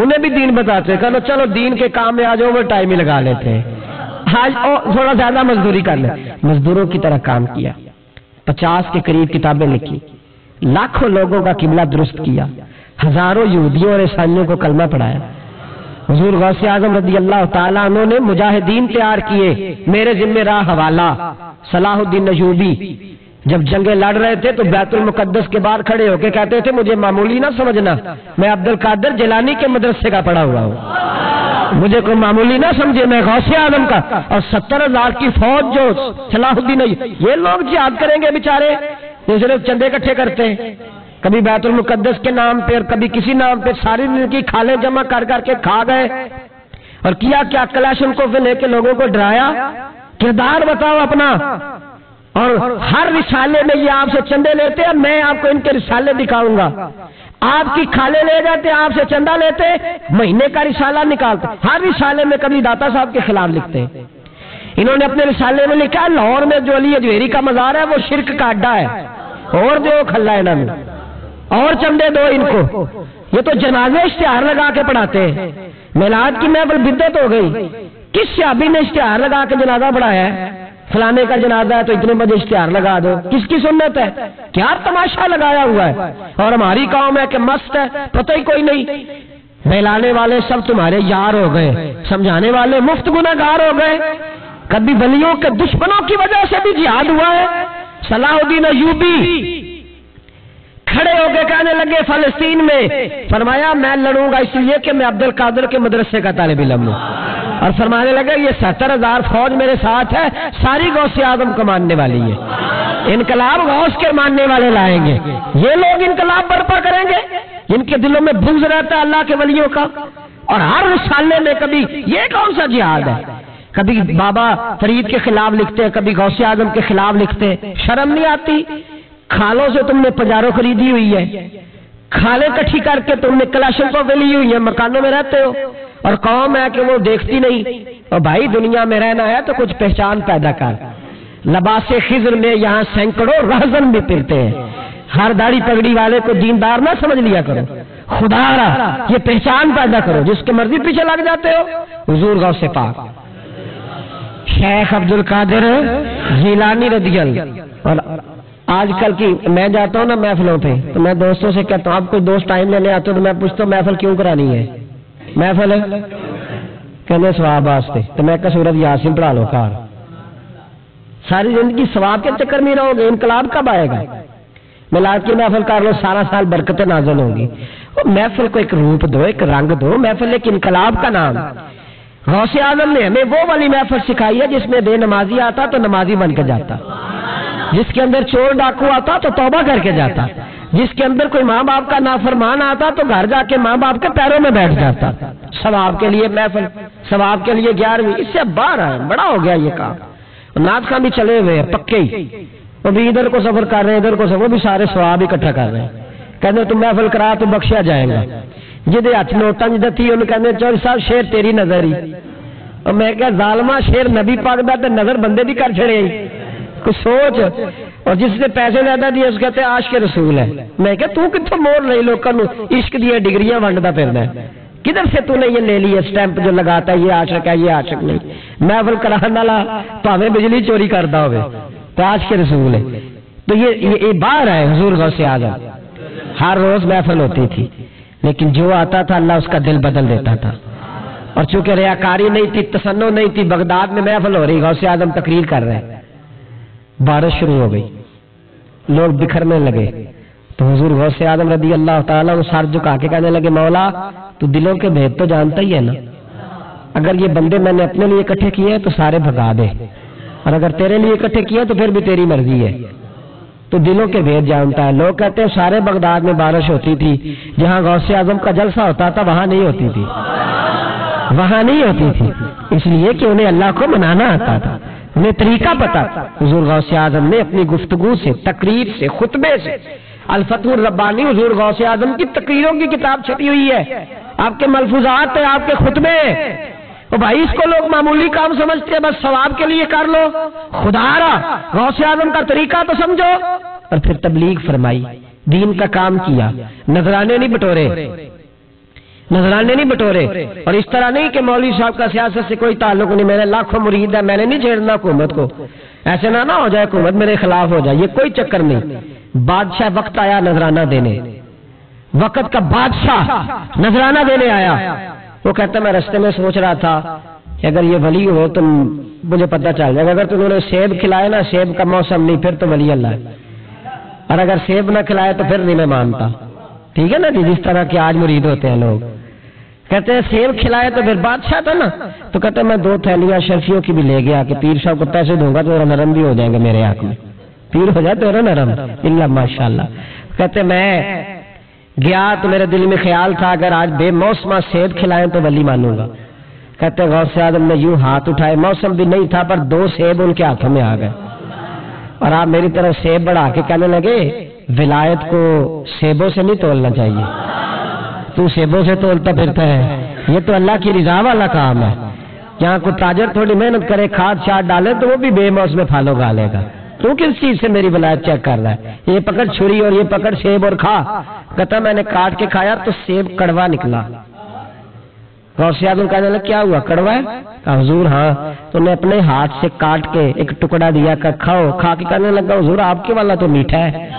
انہیں بھی دین بتاتے، کہنا چلو دین کے کام میں آ جاؤ، وہ ٹائم ہی لگا لیتے، آج تھوڑا زیادہ مزدوری کر لیں۔ مزدوروں کی طرح کام کیا، 50 کے قریب کتابیں لکھی، لاکھوں لوگوں کا قبلہ درست کیا، ہزاروں یہودیوں اور عیسائیوں کو کلمہ پڑھایا۔ حضور غوث اعظم رضی اللہ تعالیٰ عنہ نے مجاہدین تیار کیے، میرے ذمہ راہ حوالہ صلاح الدین ایوبی جب جنگیں لڑ رہے تھے تو بیت المقدس کے باہر کھڑے ہو کے کہتے تھے مجھے معمولی نہ سمجھنا، میں عبد القادر جیلانی کے مدرسے کا پڑھا ہوا ہوں، مجھے کوئی معمولی نہ سمجھے، میں غوث اعظم کا۔ اور 70,000 کی فوج جو صلاح الدین، یہ لوگ جہاد کریں گے بیچارے جو صرف چندے اکٹھے کرتے ہیں، کبھی بیت المقدس کے نام پہ اور کبھی کسی نام پہ، ساری دن کی کھالیں جمع کر کے کھا گئے اور کیا کیا کلاشن کو لے کے لوگوں کو ڈرایا۔ کردار بتاؤ اپنا، اور ہر رسالے میں یہ آپ سے چندے لیتے ہیں، میں آپ کو ان کے رسالے دکھاؤں گا، آپ کی کھالے لے جاتے، آپ سے چندہ لیتے، مہینے کا رسالہ نکالتے، ہر رسالے میں کبھی داتا صاحب کے خلاف لکھتے۔ انہوں نے اپنے رسالے میں لکھا لاہور میں جو علی اجویری کا مزار ہے وہ شرک کا اڈا ہے، اور جو کھلا ہے انہوں نے، اور چندے دو ان کو۔ یہ تو جنازے اشتہار لگا کے پڑھاتے ہیں، میلاد کی محفل بدعت ہو گئی، کس صحابی نے اشتہار لگا کے جنازہ پڑھایا ہے؟ فلانے کا جنازہ ہے تو اتنے بجے اشتہار لگا دو، کس کی سنت ہے؟ کیا تماشا لگایا ہوا ہے؟ اور ہماری قوم ہے کہ مست ہے، پتہ ہی کوئی نہیں، بہلانے والے سب تمہارے یار ہو گئے، سمجھانے والے مفت گنہگار ہو گئے۔ کبھی ولیوں کے دشمنوں کی وجہ سے بھی جہاد ہوا ہے۔ صلاح الدین ایوبی کھڑے ہو کے کہنے لگے فلسطین میں، فرمایا میں لڑوں گا اس لیے کہ میں عبد القادر کے مدرسے کا طالب علم ہوں، اور فرمانے لگے یہ 70,000 فوج میرے ساتھ ہے، ساری غوث اعظم کو ماننے والی ہے، انقلاب غوث کے ماننے والے لائیں گے، یہ لوگ انقلاب برپا کریں گے جن کے دلوں میں بغض رہتا ہے اللہ کے ولیوں کا۔ اور ہر رسالے میں کبھی یہ کون سا جہاد ہے، کبھی بابا فرید کے خلاف لکھتے ہیں، کبھی غوث اعظم کے خلاف لکھتے ہیں۔ شرم نہیں آتی؟ کھالوں سے تم نے پجارو خریدی ہوئی ہے، کھالیں کٹھی کر کے تم نے کلاشنکوف لی ہوئی ہے، مکانوں میں رہتے ہو، اور قوم ہے کہ وہ دیکھتی نہیں۔ اور بھائی دنیا میں رہنا ہے تو کچھ پہچان پیدا کر۔ لباس خضر میں یہاں سینکڑوں رہزن بھی پھرتے ہیں، ہر داڑھی پگڑی والے کو دیندار نہ سمجھ لیا کرو، خدا را یہ پہچان پیدا کرو، جس کے مرضی پیچھے لگ جاتے ہو۔ حضور غوث پاک شیخ عبد القادر جیلانی رضی اللہ۔ اور آج کل کی میں جاتا ہوں نا محفلوں پہ تو میں دوستوں سے کہتا ہوں آپ کوئی دوست ٹائم لینے آتے ہو تو میں پوچھتا ہوں محفل کیوں کرانی ہے؟ محفل کہنے ثواب واسطے، تو میں کہا سورۃ یاسین پڑھا لو کار، ساری زندگی ثواب کے چکر میں رہو گے، انقلاب کب آئے گا؟ میلاد کی محفل کر لو، سارا سال برکتیں نازل ہوں گی۔ محفل کو ایک روپ دو، ایک رنگ دو، محفل ایک انقلاب کا نام۔ غوث اعظم نے ہمیں وہ والی محفل سکھائی ہے جس میں بے نمازی آتا تو نمازی بن کے جاتا، جس کے اندر چور ڈاکو آتا تو توبہ کر کے جاتا، جس کے اندر کوئی ماں باپ کا نافرمان آتا تو گھر جا کے ماں باپ کے پیروں میں بیٹھ جاتا۔ ثواب کے لیے محفل، ثواب کے لیے 11ویں، اس سے باہر آئے، بڑا ہو گیا یہ کام۔ ناز خان بھی چلے ہوئے ہیں پکے ہی، وہ بھی ادھر کو سفر کر رہے ہیں ادھر کو سفر، وہ بھی سارے ثواب اکٹھا کر رہے ہیں، کہتے تم محفل کرا تو بخشیا جائے گا۔ جدے ہاتھ نوٹاں جدے تھی انہوں کہتے چور صاحب شیر تیری نظر ہی، اور میں کہا ظالمہ شیر نبی پاک دا تے نظر بندے دی کر چھڑے ہی، کچھ سوچ۔ اور جس نے پیسے زیادہ دیے اس کہتے ہیں عاشق رسول ہے۔ میں کہا تو کتوں مور رہی لوگوں نو عشق دی ڈگریاں ونڈدا پھردا ہے، کدھر سے تو نے یہ لے لی ہے سٹیمپ جو لگاتا ہے یہ عاشق ہے یہ عاشق نہیں؟ محفل کرانے والا پاویں بجلی چوری کردا ہوے تو عاشق رسول ہے۔ تو یہ باہر ہے حضور غوث اعظم، ہر روز محفل ہوتی تھی لیکن جو آتا تھا اللہ اس کا دل بدل دیتا تھا۔ اور چونکہ ریاکاری نہیں تھی، تسنع نہیں تھی، بغداد میں محفل ہو رہی، غوث اعظم تقریر کر رہے ہیں، بارش شروع ہو گئی، لوگ بکھرنے لگے، تو حضور غوث اعظم رضی اللہ تعالیٰ عنہ سر جھکا کے کہنے لگے مولا تو دلوں کے بھید تو جانتا ہی ہے نا، اگر یہ بندے میں نے اپنے لیے اکٹھے کیے تو سارے بھگا دے، اور اگر تیرے لیے اکٹھے کیے تو پھر بھی تیری مرضی ہے، تو دلوں کے بھید جانتا ہے۔ لوگ کہتے ہیں سارے بغداد میں بارش ہوتی تھی، جہاں غوث اعظم کا جلسہ ہوتا تھا وہاں نہیں ہوتی تھی، وہاں نہیں ہوتی تھی، اس لیے کہ انہیں اللہ کو منانا آتا تھا، انہیں طریقہ پتا تھا۔ حضور غوث اعظم نے اپنی گفتگو سے، تقریر سے، خطبے سے، الفتح الربانی حضور غوث اعظم کی تقریروں کی کتاب چھپی ہوئی ہے، آپ کے ملفوظات ہیں، آپ کے خطبے۔ تو بھائی اس کو لوگ معمولی کام سمجھتے ہیں، بس ثواب کے لیے کر لو، خدا را غوث اعظم کا طریقہ تو سمجھو۔ اور پھر تبلیغ فرمائی، دین کا کام کیا، نذرانے نہیں بٹورے، نذرانے نہیں بٹورے، اور اس طرح نہیں کہ مولوی صاحب کا سیاست سے کوئی تعلق نہیں، میرے لاکھوں مرید ہے، میں نے نہیں چھیڑنا حکومت کو، ایسے نہ ہو جائے حکومت میرے خلاف ہو جائے، یہ کوئی چکر نہیں۔ بادشاہ وقت آیا نذرانہ دینے، وقت کا بادشاہ نذرانہ دینے آیا، وہ کہتا میں رستے میں سوچ رہا تھا کہ اگر یہ ولی ہو تو مجھے پتہ چل جائے گا، اگر تم نے سیب کھلائے نا، سیب کا موسم نہیں پھر تو ولی اللہ ہے، اور اگر سیب نہ کھلائے تو پھر نہیں میں مانتا، ٹھیک ہے نا جی، جس طرح کے آج مرید ہوتے ہیں لوگ، کہتے ہیں سیب کھلائے تو پھر بادشاہ تھا نا، تو کہتے ہیں میں 2 تھیلیاں شرفیوں کی بھی لے گیا کہ پیر صاحب کو پیسے دوں گا تو ذرا نرم بھی ہو جائیں گے میرے حق میں، پیر ہو جائے تو ذرا نرم، اللہ ماشاءاللہ۔ کہتے میں گیا تو میرے دل میں خیال تھا اگر آج بے موسمہ سیب کھلائیں تو ولی مانوں گا۔ کہتے غوث اعظم نے یوں ہاتھ اٹھائے، موسم بھی نہیں تھا پر 2 سیب ان کے ہاتھوں میں آ گئے، اور آپ میری طرف سیب بڑھا کے کہنے لگے ولایت کو سیبوں سے نہیں تولنا چاہیے، تو سیبوں سے تولتا پھرتا ہے، یہ تو اللہ کی رضا والا کام ہے، یہاں کوئی تاجر تھوڑی محنت کرے کھاد شاد ڈالے تو وہ بھی بے موسم میں پھل اگا لے گا، تو کس چیز سے میری ولایت چیک کر رہا ہے؟ یہ پکڑ چھری اور یہ پکڑ سیب اور کھا۔ کہتا میں نے کاٹ کے کھایا تو سیب کڑوا نکلا۔ غوث اعظم کہنے لگا کیا ہوا، کڑوا ہے؟ کہا حضور ہاں، تو نے اپنے ہاتھ سے کاٹ کے ایک ٹکڑا دیا، کہا کھاؤ، کھا کے کہنے لگا حضور آپ کے والا تو میٹھا ہے۔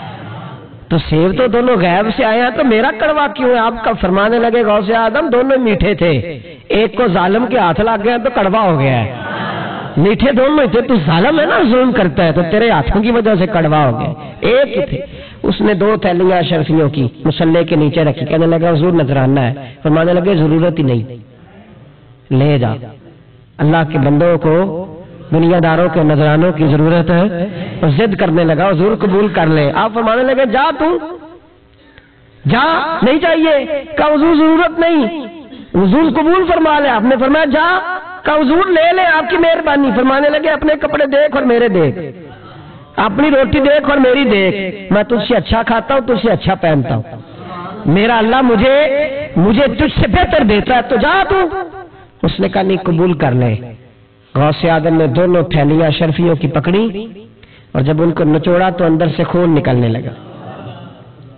تو سیب تو دونوں غیب سے آئے ہیں تو میرا کڑوا کیوں ہے؟ آپ کا فرمانے لگے غوث اعظم دونوں میٹھے تھے، ایک کو ظالم کے ہاتھ لگ گیا تو کڑوا ہو گیا ہے، میٹھے دونوں تھے، تو ظالم ہے نا، ظلم کرتا ہے، تو تیرے ہاتھوں کی وجہ سے کڑوا ہو گیا، ایک ہی تھے۔ اس نے 2 تھیلیاں اشرفیوں کی مصلے کے نیچے رکھی، کہنے لگا حضور نذرانہ ہے، فرمانے لگے ضرورت ہی نہیں، لے جا، اللہ کے بندوں کو دنیا داروں کے نذرانوں کی ضرورت ہے، اور ضد کرنے لگا حضور قبول کر لے۔ آپ فرمانے لگے جا تو جا، نہیں چاہیے، کہا حضور ضرورت نہیں، حضور قبول فرما لے۔ آپ نے فرمایا جا، کہا حضور لے لے، آپ کی مہربانی۔ فرمانے لگے اپنے کپڑے دیکھ اور میرے دیکھ، اپنی روٹی دیکھ اور میری دیکھ، میں تجھ سے اچھا کھاتا ہوں، تجھ سے اچھا پہنتا ہوں، میرا اللہ مجھے تجھ سے بہتر دیتا ہے، تو جا تو۔ اس نے کہا نہیں، قبول کر لے۔ غوث اعظم نے دونوں تھیلیاں اشرفیوں کی پکڑی اور جب ان کو نچوڑا تو اندر سے خون نکلنے لگا۔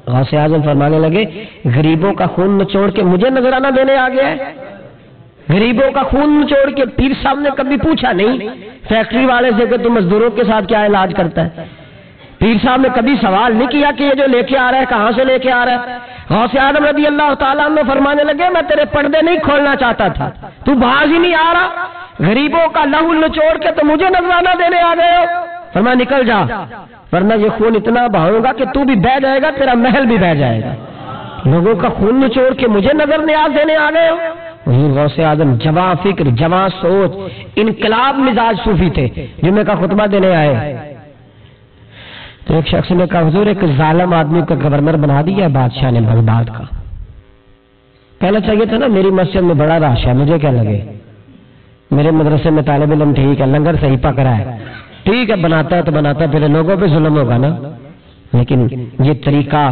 غوث اعظم فرمانے لگے غریبوں کا خون نچوڑ کے مجھے نذرانہ دینے آ گیا ہے؟ غریبوں کا خون نچوڑ کے؟ پیر صاحب نے کبھی پوچھا نہیں فیکٹری والے سے کہ تو مزدوروں کے ساتھ کیا علاج کرتا ہے؟ پیر صاحب نے کبھی سوال نہیں کیا کہ یہ جو لے کے آ رہا ہے کہاں سے لے کے آ رہا ہے؟ غوث اعظم رضی اللہ تعالیٰ عنہ فرمانے لگے میں تیرے پردے نہیں کھولنا چاہتا تھا، تو باز ہی نہیں آ رہا، غریبوں کا لہو نچوڑ کے تو مجھے نذرانہ دینے آ گئے ہو؟ فرمایا نکل جا، ورنہ یہ خون اتنا بہاؤں گا کہ تو بھی بہ جائے گا، تیرا محل بھی بہ جائے گا۔ لوگوں کا خون نچوڑ کے مجھے نظر نیاز دینے آ گئے ہو؟ حضور غوث اعظم جواں فکر، جواں سوچ، انقلاب مزاج صوفی تھے، جمعے کا خطبہ دینے آئے تو ایک شخص نے کہا حضور ایک ظالم آدمی کو گورنر بنا دیا ہے بادشاہ نے بغداد کا۔ کہنا چاہیے تھا نا میری مسجد میں بڑا رش ہے، مجھے کیا لگے، میرے مدرسے میں طالب علم ٹھیک ہے، لنگر صحیح پک رہا ہے، ٹھیک ہے بناتا ہے تو بناتا ہے، پھر لوگوں پہ ظلم ہوگا نا۔ لیکن یہ طریقہ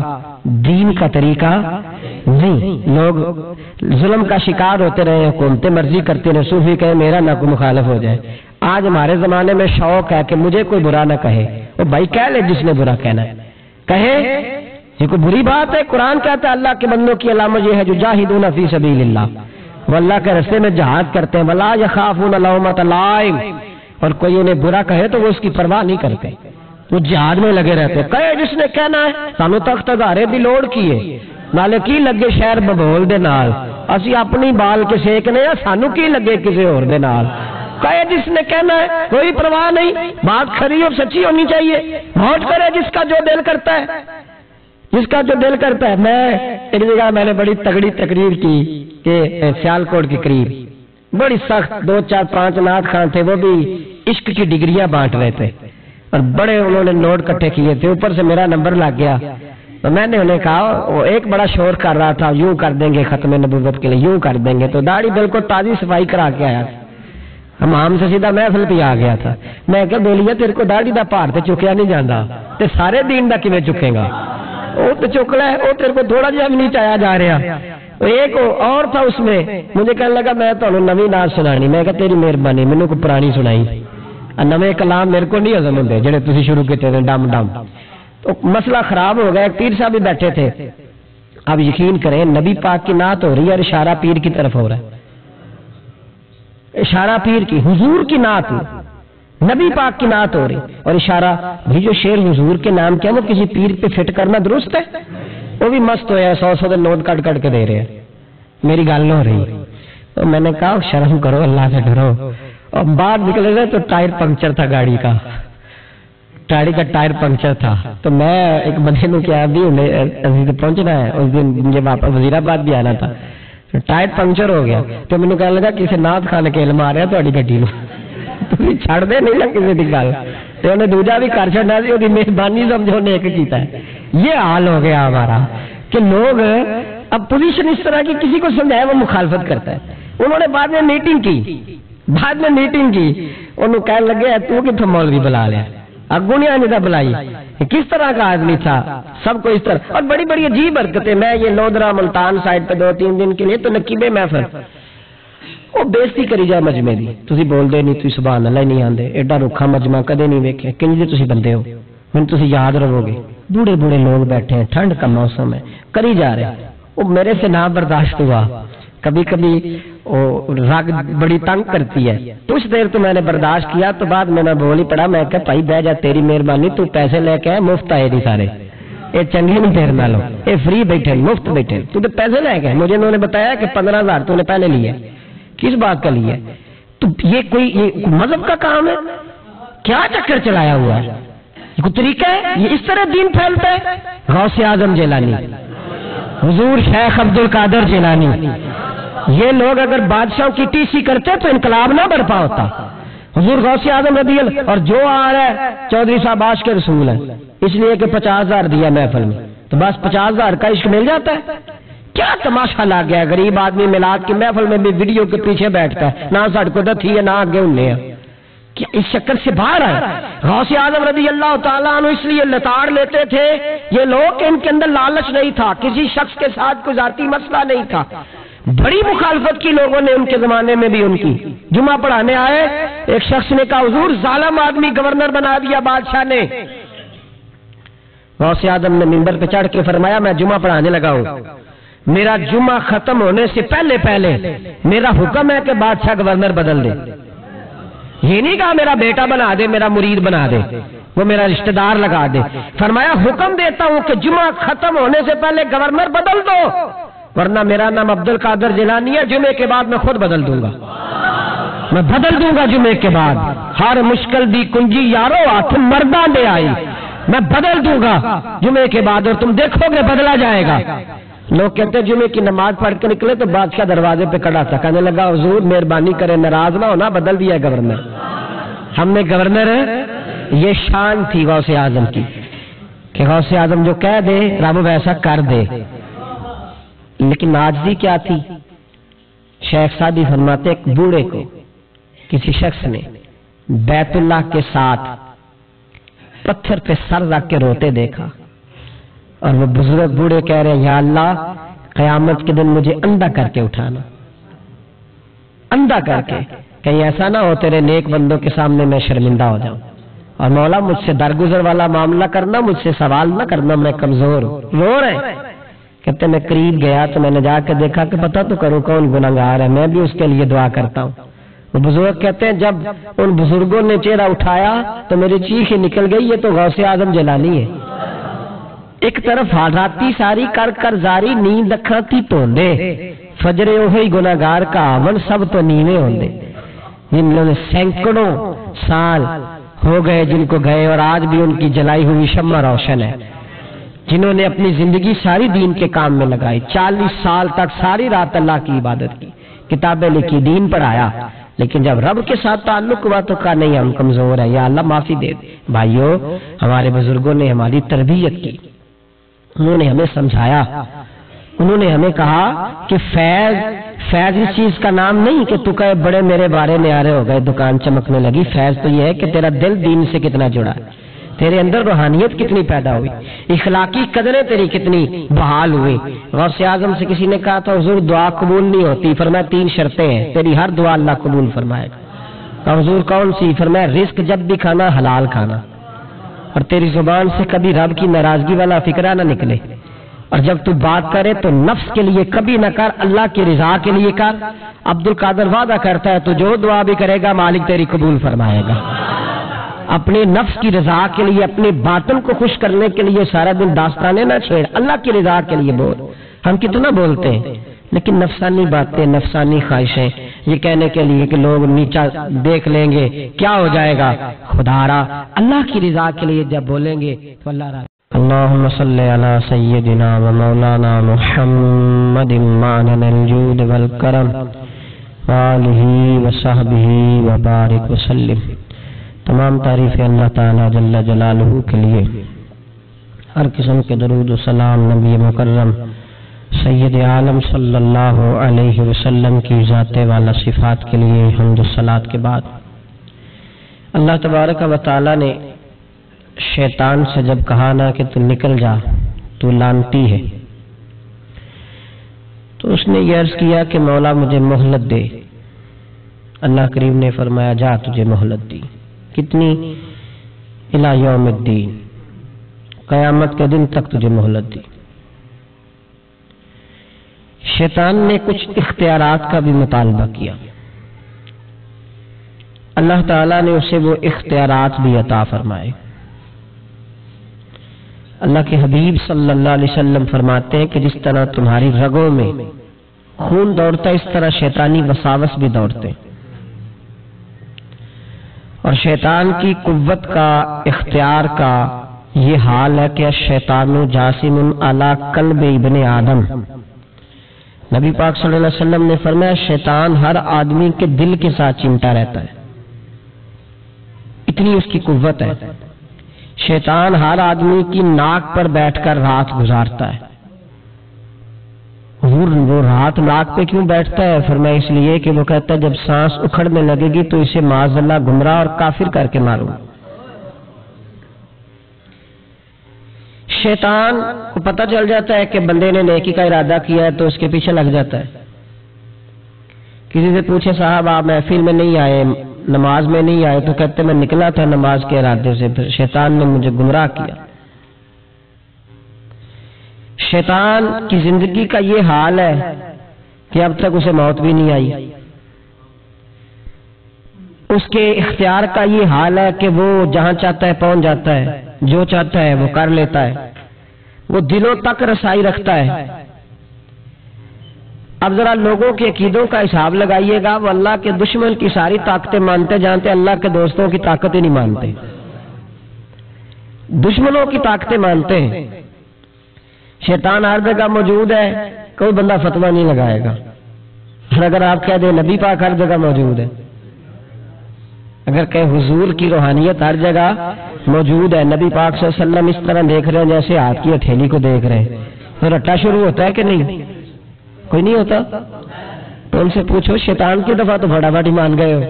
دین کا طریقہ نہیں، لوگ ظلم کا شکار ہوتے رہے، حکومتیں مرضی کرتے رہے، صوفی کہے میرا نہ کوئی مخالف ہو جائے۔ آج ہمارے زمانے میں شوق ہے کہ مجھے کوئی برا نہ کہے، وہ بھائی کہہ لے جس نے برا کہنا ہے کہے، یہ کوئی بری بات ہے؟ قرآن کہتا ہے اللہ کے بندوں کی علامت یہ ہے جو جاہدون فی سبیل اللہ، وہ اللہ کے راستے میں جہاد کرتے ہیں، ولا یخافون لومۃ لائم، اور کوئی انہیں برا کہے تو وہ اس کی پرواہ نہیں کرتے، وہ جہاد میں لگے رہتے، کہے جس نے کہنا ہے، سانو تخت ہزارے دی لوڑ کی ہے، نالے کی لگے شہر ببول دے نال، اسی اپنی بال کے سیکنے ہیں، سانو کی لگے کسی اور دے نال، کہے جس نے کہنا ہے، کوئی پرواہ نہیں، بات کھری اور سچی ہونی چاہیے، ووٹ کرے جس کا جو دل کرتا ہے، جس کا جو دل کرتا ہے۔ میں ایک جگہ میں نے بڑی تگڑی تقریر کی کہ سیالکوٹ کے قریب بڑی سخت 2 4 5 نعت خان تھے، وہ بھی عشق کی ڈگریاں بانٹ رہے تھے اور بڑے انہوں نے نوٹ کٹھے کیے تھے، اوپر سے میرا نمبر لگ گیا تو میں نے انہیں کہا، وہ ایک بڑا شور کر رہا تھا یوں کر دیں گے ختم نبوت کے لیے، یوں کر دیں گے، تو داڑھی بالکل تازی صفائی کرا کے آیا، ہم سے سیدھا محفل پہ آ گیا تھا۔ میں کہ بولیا تیرے کو داڑھی دا پار تے چکیا نہیں جاندہ تے سارے دین دا کیویں چکے گا، وہ تو چک لے، وہ تیرے کو تھوڑا جہا بھی نہیں چایا جا رہا۔ ایک اور تھا اس میں، مجھے کہنے لگا میں تو نویں نعت سنانی، میں کہ تیری مہربانی مینوں کو پرانی سنائی، نویں کلام میرے کو نہیں ہضم ہوندے جڑے تسی شروع کیتے تھے ڈم ڈم۔ تو مسئلہ خراب ہو گیا، ایک پیر صاحب بھی بیٹھے تھے، اب یقین کریں نبی پاک کی نعت ہو رہی ہے اور اشارہ پیر کی طرف ہو رہا ہے، اشارہ پیر کی، حضور کی نعت نبی پاک کی نعت ہو رہی اور اشارہ بھی جو شعر حضور کے نام کیا وہ کسی پیر پہ فٹ کرنا درست ہے؟ وہ بھی مست ہو ہے، 100 دے نوٹ کٹ کٹ کے دے رہے ہیں، میری گل نہ ہو رہی۔ تو میں نے کہا شرم کرو، اللہ سے ڈرو، اور باہر نکلے گئے تو ٹائر پنکچر تھا گاڑی کا، گاڑی کا ٹائر پنکچر تھا، تو میں ایک بندے نے کیا ابھی پہنچنا ہے، اس دن مجھے واپس وزیر آباد بھی آنا تھا، ٹائر پنکچر ہو گیا، تو مجھے کہنے لگا کسی نعت خانے کے علم آ رہا ہے تہاڈی گڈی نوں، تسی چھڑ دے نہیں نا کسی دی گل، تے انہیں دوجا بھی کر چھڈنا سی، اودی مہربانی سمجھو نے ایک کیتا ہے۔ یہ حال ہو گیا ہمارا کہ لوگ اب پوزیشن اس طرح کی کسی کو سمجھائے وہ مخالفت کرتا ہے۔ انہوں نے بعد میں میٹنگ کی، انہوں کہنے لگے تو کتوں مولوی بلا لیا، اگوں نہیں آنے بلائی، کس طرح کا آدمی تھا، سب کو اس طرح، اور بڑی بڑی عجیب حرکتیں۔ میں یہ لودرا ملتان سائڈ پہ 2-3 دن کے لیے تو نقیبے محفل، وہ بےزتی کری جائے مجمع دی، تسی بول دے نہیں، تسی سبحان اللہ نہیں آندے، ایڈا رکھا مجمع کدے نہیں ویکھے، کنجے تسی بندے ہو، من تسی یاد رہو گے، بوڑھے بوڑھے لوگ بیٹھے ہیں، ٹھنڈ کا موسم ہے، کری جا رہے ہیں، وہ میرے سے نہ برداشت ہوا، کبھی کبھی رگ بڑی تنگ کرتی ہے، کچھ دیر تو میں نے برداشت کیا، تو بعد میں بول ہی پڑا، میں کہ بھائی بہ جا، تیری مہربانی، تو پیسے لے کے آئے، مفت آئے نہیں سارے، یہ چنگے نہیں تیرے نالوں، یہ فری بیٹھے مفت بیٹھے، تو پیسے لے گئے، مجھے انہوں نے بتایا کہ 15,000 تو نے پہلے لیا، کس بات کا لیا؟ تو یہ کوئی مذہب کا کام ہے؟ کیا چکر چلایا ہوا ہے؟ یہ کوئی طریقہ ہے؟ یہ اس طرح دین پھیلتا ہے؟ غوث اعظم جیلانی، حضور شیخ عبد القادر جیلانی، یہ لوگ اگر بادشاہوں کی ٹی سی کرتے تو انقلاب نہ برپا ہوتا۔ حضور غوث اعظم رضی اللہ، اور جو آ رہا ہے چودھری صاحب عاشق رسول ہے، اس لیے کہ 50,000 دیا محفل میں، تو بس 50,000 کا عشق مل جاتا ہے؟ کیا تماشا لگ گیا؟ غریب آدمی میلاد کی محفل میں بھی ویڈیو کے پیچھے بیٹھتا ہے، نہ سڑ کو دھی ہے نہ آگے انہیں ہے، کیا اس شکل سے باہر آئے؟ غوث اعظم رضی اللہ تعالیٰ عنہ اس لیے لتاڑ لیتے تھے یہ لوگ کہ ان کے اندر لالچ نہیں تھا، کسی شخص کے ساتھ کوئی ذاتی مسئلہ نہیں تھا۔ بڑی مخالفت کی لوگوں نے ان کے زمانے میں بھی ان کی۔ جمعہ پڑھانے آئے، ایک شخص نے کہا حضور ظالم آدمی گورنر بنا دیا بادشاہ نے۔ غوث اعظم نے منبر پہ چڑھ کے فرمایا میں جمعہ پڑھانے لگا ہوں، میرا جمعہ ختم ہونے سے پہلے میرا حکم ہے کہ بادشاہ گورنر بدل دے۔ یہ نہیں کہا میرا بیٹا بنا دے، میرا مرید بنا دے، وہ میرا رشتہ دار لگا دے، فرمایا حکم دیتا ہوں کہ جمعہ ختم ہونے سے پہلے گورنر بدل دو، ورنہ میرا نام عبد القادر جیلانی ہے، جمعے کے بعد میں خود بدل دوں گا، میں بدل دوں گا جمعے کے بعد۔ ہر مشکل دی کنجی یارو ہاتھ مردہ لے آئی، میں بدل دوں گا جمعے کے بعد، اور تم دیکھو گے بدلا جائے گا۔ لوگ کہتے ہیں جمعے کی نماز پڑھ کے نکلے تو بادشاہ دروازے پہ کھڑا تھا، کہنے لگا حضور مہربانی کرے ناراض نہ ہونا، بدل دیا گورنر، ہم نے گورنر ہے۔ یہ شان تھی غوث اعظم کی کہ غوث اعظم جو کہہ دے رب ویسا کر دے۔ لیکن عاجزی کیا تھی؟ شیخ سعدی فرماتے ایک بوڑھے کو کسی شخص نے بیت اللہ کے ساتھ پتھر پہ سر رکھ کے روتے دیکھا، اور وہ بزرگ بوڑھے کہہ رہے ہیں یا اللہ قیامت کے دن مجھے اندھا کر کے اٹھانا، اندھا کر کے، کہیں ایسا نہ ہو تیرے نیک بندوں کے سامنے میں شرمندہ ہو جاؤں، اور مولا مجھ سے درگزر والا معاملہ کرنا، مجھ سے سوال نہ کرنا، میں کمزور ہوں۔ رو رہے کہتے میں قریب گیا تو میں نے جا کے دیکھا کہ پتہ تو کروں کون گناہگار ہے، میں بھی اس کے لیے دعا کرتا ہوں۔ وہ بزرگ کہتے ہیں جب ان بزرگوں نے چہرہ اٹھایا تو میری چیخ ہی نکل گئی، یہ تو غوث اعظم جیلانی ہے۔ ایک طرف راتی ساری کر کر زاری، نیند اکھاں تھی توندے، فجرے اوہی گناہگار کا آون سب تو نیوے ہوندے۔ جن لوگوں نے سینکڑوں سال ہو گئے جن کو گئے، اور آج بھی ان کی جلائی ہوئی شمع روشن ہے، جنہوں نے اپنی زندگی ساری دین کے کام میں لگائی، 40 سال تک ساری رات اللہ کی عبادت کی، کتابیں لکھی، دین پڑھایا، لیکن جب رب کے ساتھ تعلق ہوا تو کہا نہیں ہم کمزور ہیں، یا اللہ معافی دے دے۔ بھائیو ہمارے بزرگوں نے ہماری تربیت کی، انہوں نے ہمیں سمجھایا، انہوں نے ہمیں کہا کہ فیض اس چیز کا نام نہیں کہ تو کہے بڑے میرے بارے نیارے ہو گئے دکان چمکنے لگی، فیض تو یہ ہے کہ تیرا دل دین سے کتنا جڑا ہے، تیرے اندر روحانیت کتنی پیدا ہوئی، اخلاقی قدریں تیری کتنی بحال ہوئی۔ غوث اعظم سے کسی نے کہا تھا حضور دعا قبول نہیں ہوتی، فرمایا 3 شرطیں ہیں، تیری ہر دعا اللہ قبول فرمائے گا۔ کہا حضور کون سی؟ فرمایا رزق جب بھی کھانا حلال کھانا، اور تیری زبان سے کبھی رب کی ناراضگی والا فکرہ نہ نکلے، اور جب تو بات کرے تو نفس کے لیے کبھی نہ کر، اللہ کی رضا کے لیے کر۔ عبد القادر وعدہ کرتا ہے تو جو دعا بھی کرے گا مالک تیری قبول فرمائے گا۔ اپنے نفس کی رضا کے لیے، اپنے باطن کو خوش کرنے کے لیے سارا دن داستانے نہ چھیڑ، اللہ کی رضا کے لیے بول۔ ہم کتنا بولتے ہیں لیکن نفسانی باتیں، نفسانی خواہشیں، یہ کہنے کے لیے کہ لوگ نیچا دیکھ لیں گے کیا ہو جائے گا، خدا را اللہ کی رضا کے لیے جب بولیں گے تو اللہ را۔ اللہم صلی علی سیدنا و مولانا محمد معدن الجود والکرم وآلہ وصحبہ وبارک وسلم۔ تمام تعریف اللہ تعالی جل جلالہ کے لیے، ہر قسم کے درود و سلام نبی مکرم سید عالم صلی اللہ علیہ وسلم کی ذات والا صفات کے لیے حمد و صلات کے بعد، اللہ تبارک و تعالی نے شیطان سے جب کہا نا کہ تو نکل جا، تو لعنتی ہے، تو اس نے یہ عرض کیا کہ مولا مجھے مہلت دے۔ اللہ کریم نے فرمایا جا تجھے مہلت دی، کتنی؟ الی یوم الدین، قیامت کے دن تک تجھے مہلت دی۔ شیطان نے کچھ اختیارات کا بھی مطالبہ کیا، اللہ تعالیٰ نے اسے وہ اختیارات بھی عطا فرمائے۔ اللہ کے حبیب صلی اللہ علیہ وسلم فرماتے ہیں کہ جس طرح تمہاری رگوں میں خون دوڑتا ہے اس طرح شیطانی وساوس بھی دوڑتے ہیں، اور شیطان کی قوت کا، اختیار کا یہ حال ہے کہ شیطان جاسم علی قلب ابن آدم۔ نبی پاک صلی اللہ علیہ وسلم نے فرمایا شیطان ہر آدمی کے دل کے ساتھ چمٹا رہتا ہے، اتنی اس کی قوت ہے۔ شیطان ہر آدمی کی ناک پر بیٹھ کر رات گزارتا ہے۔ وہ رات ناک پہ کیوں بیٹھتا ہے؟ فرمایا اس لیے کہ وہ کہتا ہے جب سانس اکھڑنے لگے گی تو اسے معاذ اللہ گمراہ اور کافر کر کے ماروں۔ شیطان کو پتہ چل جاتا ہے کہ بندے نے نیکی کا ارادہ کیا ہے تو اس کے پیچھے لگ جاتا ہے۔ کسی سے پوچھے صاحب آپ محفل میں نہیں آئے، نماز میں نہیں آئے، تو کہتے میں نکلا تھا نماز کے ارادے سے، پھر شیطان نے مجھے گمراہ کیا۔ شیطان کی زندگی کا یہ حال ہے کہ اب تک اسے موت بھی نہیں آئی۔ اس کے اختیار کا یہ حال ہے کہ وہ جہاں چاہتا ہے پہنچ جاتا ہے، جو چاہتا ہے وہ کر لیتا ہے، وہ دلوں تک رسائی رکھتا ہے۔ اب ذرا لوگوں کے عقیدوں کا حساب لگائیے گا، وہ اللہ کے دشمن کی ساری طاقتیں مانتے جانتے، اللہ کے دوستوں کی طاقتیں نہیں مانتے، دشمنوں کی طاقتیں مانتے ہیں۔ شیطان ہر جگہ موجود ہے، کوئی بندہ فتویٰ نہیں لگائے گا۔ اور اگر آپ کہہ دیں نبی پاک ہر جگہ موجود ہے، اگر کہ حضور کی روحانیت ہر جگہ موجود ہے، نبی پاک صلی اللہ علیہ وسلم اس طرح دیکھ رہے ہیں جیسے ہاتھ کی ہتھیلی کو دیکھ رہے ہیں، تو رٹا شروع ہوتا ہے کہ نہیں؟ کوئی نہیں ہوتا؟ تو ان سے پوچھو شیطان کی دفعہ تو فٹافٹ مان گئے ہو۔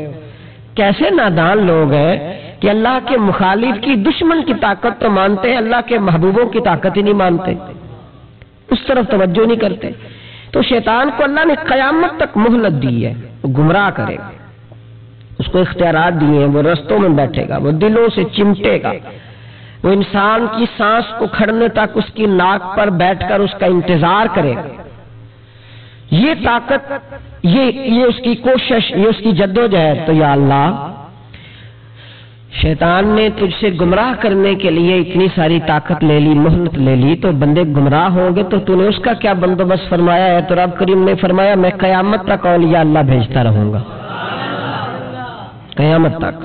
کیسے نادان لوگ ہیں کہ اللہ کے مخالف کی، دشمن کی طاقت تو مانتے ہیں، اللہ کے محبوبوں کی طاقت ہی نہیں مانتے، اس طرف توجہ نہیں کرتے۔ تو شیطان کو اللہ نے قیامت تک مہلت دی ہے، وہ گمراہ کرے گا، اس کو اختیارات دیے ہیں، وہ رستوں میں بیٹھے گا، وہ دلوں سے چمٹے گا، وہ انسان کی سانس اکھڑنے تک اس کی ناک پر بیٹھ کر اس کا انتظار کرے گا۔ یہ طاقت، یہ اس کی کوشش، یہ اس کی جدوجہد۔ تو یا اللہ، شیطان نے تجھ سے گمراہ کرنے کے لیے اتنی ساری طاقت لے لی، مہلت لے لی، تو بندے گمراہ ہوں گے تو تو نے اس کا کیا بندوبست فرمایا ہے؟ تو رب کریم نے فرمایا میں قیامت تک اولیاء اللہ بھیجتا رہوں گا، قیامت تک،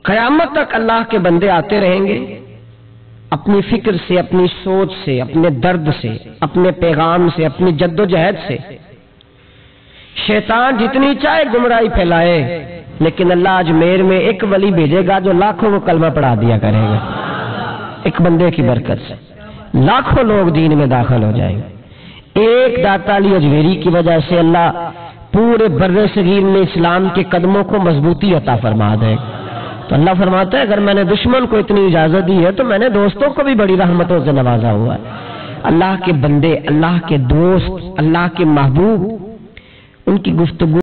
قیامت تک اللہ کے بندے آتے رہیں گے، اپنی فکر سے، اپنی سوچ سے، اپنے درد سے، اپنے پیغام سے، اپنی جدوجہد سے۔ شیطان جتنی چاہے گمراہی پھیلائے، لیکن اللہ اجمیر میں ایک ولی بھیجے گا جو لاکھوں کو کلمہ پڑھا دیا کرے گا، ایک بندے کی برکت سے لاکھوں لوگ دین میں داخل ہو جائیں گے۔ ایک داتا علی اجمیری کی وجہ سے اللہ پورے بر صغیر میں اسلام کے قدموں کو مضبوطی عطا فرما دے گا۔ تو اللہ فرماتا ہے اگر میں نے دشمن کو اتنی اجازت دی ہے تو میں نے دوستوں کو بھی بڑی رحمتوں سے نوازا ہوا ہے۔ اللہ کے بندے، اللہ کے دوست، اللہ کے محبوب، ان کی گفتگو